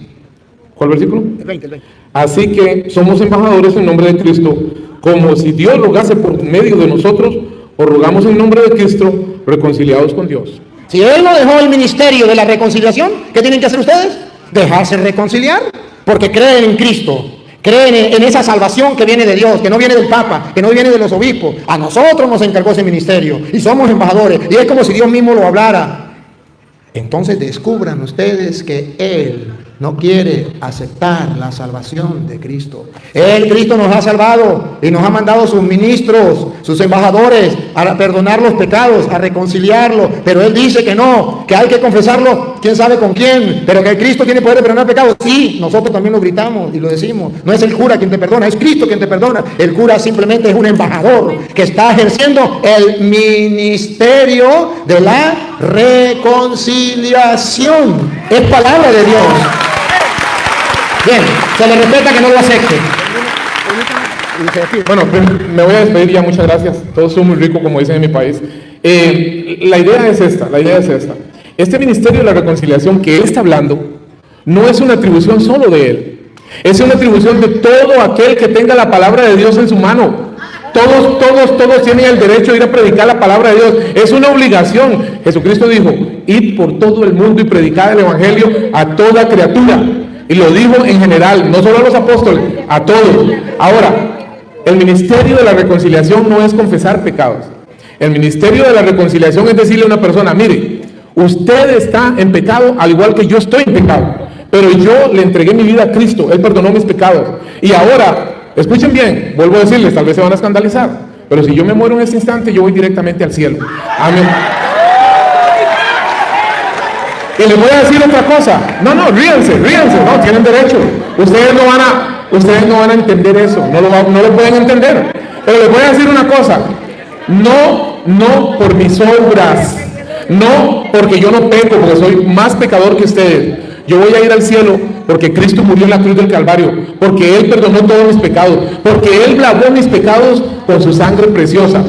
¿Cuál versículo? El 20. Así que somos embajadores en nombre de Cristo, como si Dios rogase por medio de nosotros, o rogamos en nombre de Cristo, reconciliados con Dios. Si Él no dejó el ministerio de la reconciliación, ¿qué tienen que hacer ustedes? Dejarse reconciliar, porque creen en Cristo, creen en esa salvación que viene de Dios, que no viene del Papa, que no viene de los obispos. A nosotros nos encargó ese ministerio y somos embajadores, y es como si Dios mismo lo hablara. Entonces descubran ustedes que Él no quiere aceptar la salvación de Cristo. Cristo nos ha salvado y nos ha mandado sus ministros, sus embajadores, a perdonar los pecados, a reconciliarlo. Pero Él dice que no, que hay que confesarlo, quién sabe con quién, pero que Cristo tiene poder de perdonar pecados. Sí, nosotros también lo gritamos y lo decimos. No es el cura quien te perdona, es Cristo quien te perdona. El cura simplemente es un embajador que está ejerciendo el ministerio de la reconciliación. Es palabra de Dios. Bien, se le respeta que no lo acepte. Bueno, me voy a despedir ya, muchas gracias. Todos son muy ricos, como dicen en mi país. La idea es esta. Este ministerio de la reconciliación que él está hablando no es una atribución solo de él. Es una atribución de todo aquel que tenga la palabra de Dios en su mano. Todos tienen el derecho de ir a predicar la palabra de Dios. Es una obligación. Jesucristo dijo, id por todo el mundo y predicad el evangelio a toda criatura. Y lo dijo en general, no solo a los apóstoles, a todos. Ahora, el ministerio de la reconciliación no es confesar pecados. El ministerio de la reconciliación es decirle a una persona, mire, usted está en pecado al igual que yo estoy en pecado, pero yo le entregué mi vida a Cristo, Él perdonó mis pecados. Y ahora, escuchen bien, vuelvo a decirles, tal vez se van a escandalizar, pero si yo me muero en este instante, yo voy directamente al cielo. Amén. Y les voy a decir otra cosa. No, ríanse, no, tienen derecho. Ustedes no van a entender eso, no lo pueden entender. Pero les voy a decir una cosa. No por mis obras, no porque yo no peco, porque soy más pecador que ustedes. Yo voy a ir al cielo porque Cristo murió en la cruz del Calvario, porque Él perdonó todos mis pecados, porque Él lavó mis pecados con su sangre preciosa.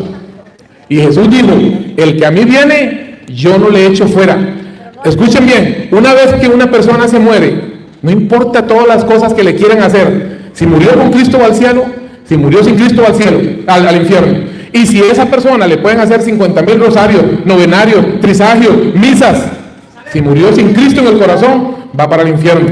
Y Jesús dijo, el que a mí viene, yo no le echo fuera. Escuchen bien, una vez que una persona se muere, no importa todas las cosas que le quieran hacer, si murió con Cristo va al cielo, si murió sin Cristo va al cielo, al infierno. Y si a esa persona le pueden hacer 50,000 rosarios, novenarios, trisagios, misas, si murió sin Cristo en el corazón, va para el infierno.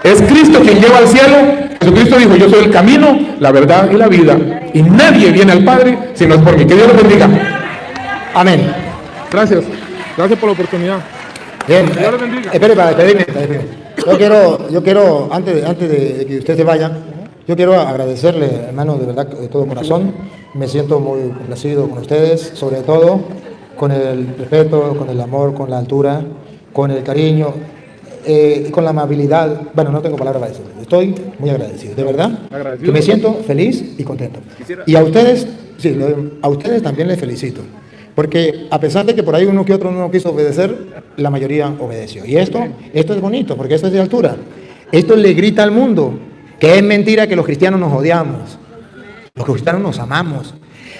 Es Cristo quien lleva al cielo. Jesucristo dijo, yo soy el camino, la verdad y la vida, y nadie viene al Padre si no es por mí. Que Dios los bendiga. Amén. Gracias por la oportunidad. Bien, espere para despedirme. Yo quiero antes de que usted se vaya, yo quiero agradecerle, hermano, de verdad, de todo corazón. Me siento muy complacido con ustedes, sobre todo con el respeto, con el amor, con la altura, con el cariño, con la amabilidad. Bueno, no tengo palabras para decirlo. Estoy muy agradecido, de verdad, que me siento feliz y contento. Y a ustedes, sí, a ustedes también les felicito. Porque a pesar de que por ahí uno que otro no quiso obedecer, la mayoría obedeció. Y esto es bonito, porque esto es de altura. Esto le grita al mundo que es mentira que los cristianos nos odiamos. Los cristianos nos amamos.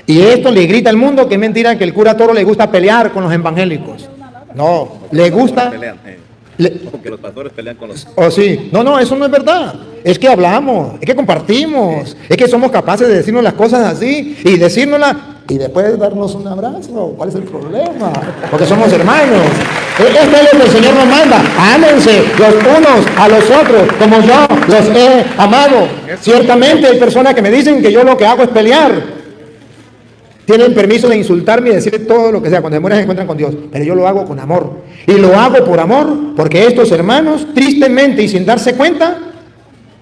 Y esto le grita al mundo que es mentira que el cura Toro le gusta pelear con los evangélicos. No, le gusta... Que los pastores pelean con los... Oh, sí. No, eso no es verdad. Es que hablamos, es que compartimos, es que somos capaces de decirnos las cosas así y decírnoslas y después darnos un abrazo. ¿Cuál es el problema? Porque somos hermanos. Esto es lo que el Señor nos manda. Ámense los unos a los otros como yo los he amado. Ciertamente hay personas que me dicen que yo lo que hago es pelear. Tienen permiso de insultarme y decir todo lo que sea. Cuando se mueren se encuentran con Dios. Pero yo lo hago con amor. Y lo hago por amor porque estos hermanos, tristemente y sin darse cuenta,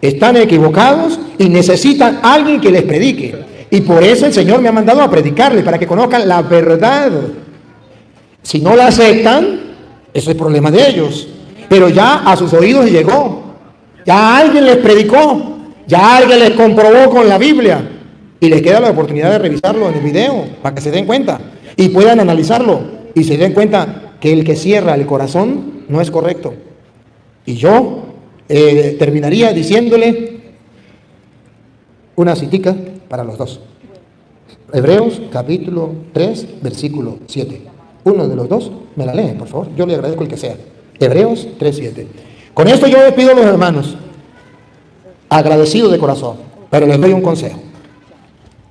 están equivocados y necesitan a alguien que les predique. Y por eso el Señor me ha mandado a predicarles, para que conozcan la verdad. Si no la aceptan, eso es problema de ellos. Pero ya a sus oídos llegó. Ya alguien les predicó. Ya alguien les comprobó con la Biblia. Y les queda la oportunidad de revisarlo en el video para que se den cuenta y puedan analizarlo y se den cuenta que el que cierra el corazón no es correcto. Y yo terminaría diciéndole una citica para los dos. Hebreos capítulo 3 versículo 7. Uno de los dos me la lee, por favor. Yo le agradezco el que sea. Hebreos 3:7. Con esto yo despido a los hermanos, agradecido de corazón, pero les doy un consejo.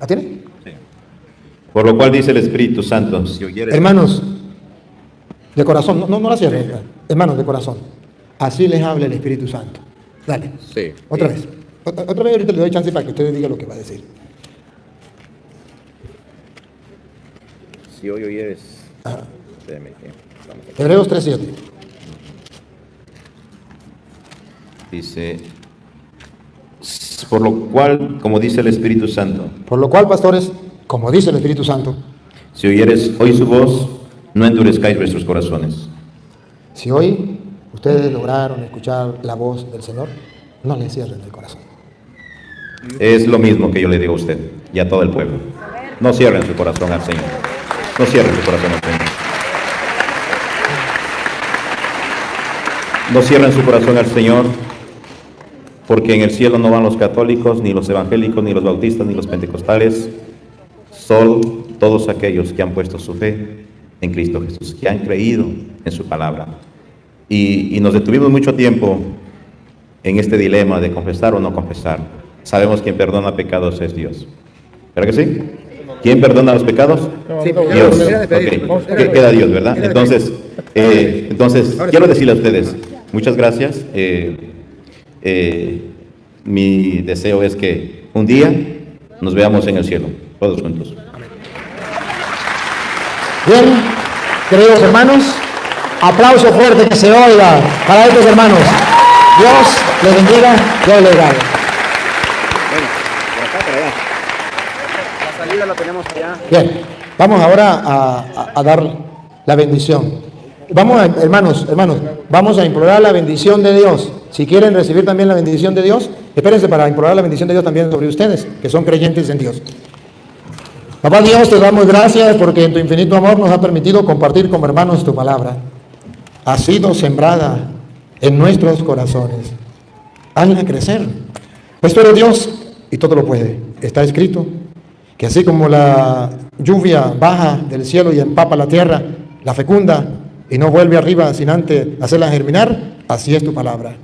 ¿La tiene? Sí. Por lo cual dice el Espíritu Santo, si oyeres... Hermanos, de corazón, no la cierren, hermanos de corazón, así les habla el Espíritu Santo. Dale, sí. Otra vez ahorita le doy chance para que ustedes digan lo que va a decir. Si hoy oyeres... Hebreos 3:7. Dice... Por lo cual, como dice el Espíritu Santo. Por lo cual, pastores, como dice el Espíritu Santo. Si oyeres hoy su voz, no endurezcáis vuestros corazones. Si hoy ustedes lograron escuchar la voz del Señor, no le cierren el corazón. Es lo mismo que yo le digo a usted y a todo el pueblo. No cierren su corazón al Señor. No cierren su corazón al Señor. No cierren su corazón al Señor. Porque en el cielo no van los católicos, ni los evangélicos, ni los bautistas, ni los pentecostales. Son todos aquellos que han puesto su fe en Cristo Jesús, que han creído en su palabra. Y nos detuvimos mucho tiempo en este dilema de confesar o no confesar. Sabemos quien perdona pecados es Dios. ¿Verdad que sí? ¿Quién perdona los pecados? Sí, Dios. Okay. Queda Dios, ¿verdad? Entonces quiero decirle a ustedes, muchas gracias. Mi deseo es que un día nos veamos en el cielo, todos juntos. Bien, queridos hermanos, aplauso fuerte que se oiga para estos hermanos. Dios les bendiga, Dios les guarde. La salida la tenemos allá. Bien, vamos ahora a dar la bendición. Vamos, hermanos, vamos a implorar la bendición de Dios. Si quieren recibir también la bendición de Dios, espérense para implorar la bendición de Dios también sobre ustedes, que son creyentes en Dios. Papá Dios, te damos gracias porque en tu infinito amor nos ha permitido compartir como hermanos tu palabra. Ha sido sembrada en nuestros corazones. Hazla crecer. Pues tú eres Dios y todo lo puede. Está escrito que así como la lluvia baja del cielo y empapa la tierra, la fecunda y no vuelve arriba sin antes hacerla germinar, así es tu palabra.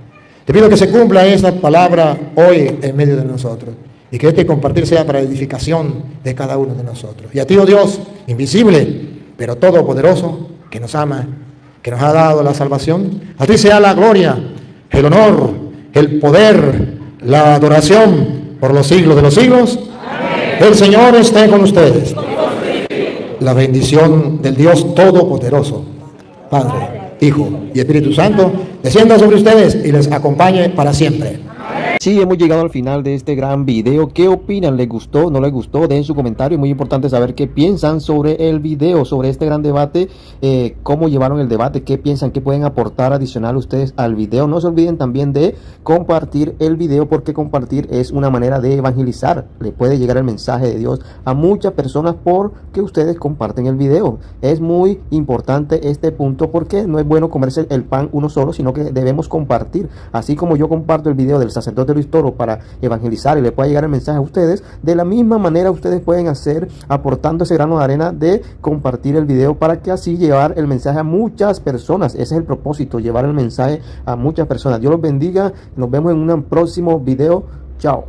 Te pido que se cumpla esa palabra hoy en medio de nosotros y que este compartir sea para edificación de cada uno de nosotros. Y a ti, oh Dios, invisible, pero todopoderoso, que nos ama, que nos ha dado la salvación, a ti sea la gloria, el honor, el poder, la adoración por los siglos de los siglos. Amén. El Señor esté con ustedes. La bendición del Dios Todopoderoso, Padre, Hijo y Espíritu Santo, descienda sobre ustedes y les acompañe para siempre. Amén. Sí, hemos llegado al final de este gran video. ¿Qué opinan? ¿Les gustó? ¿No les gustó? Dejen su comentario. Es muy importante saber qué piensan sobre el video, sobre este gran debate, cómo llevaron el debate, qué piensan, qué pueden aportar adicional ustedes al video. No se olviden también de compartir el video, porque compartir es una manera de evangelizar. Le puede llegar el mensaje de Dios a muchas personas porque ustedes comparten el video. Es muy importante este punto, porque no es bueno comerse el pan uno solo, sino que debemos compartir. Así como yo comparto el video del sacerdote Luis Toro para evangelizar y le pueda llegar el mensaje a ustedes, de la misma manera ustedes pueden hacer, aportando ese grano de arena de compartir el video, para que así llevar el mensaje a muchas personas. Ese es el propósito, llevar el mensaje a muchas personas. Dios los bendiga, nos vemos en un próximo video. Chao.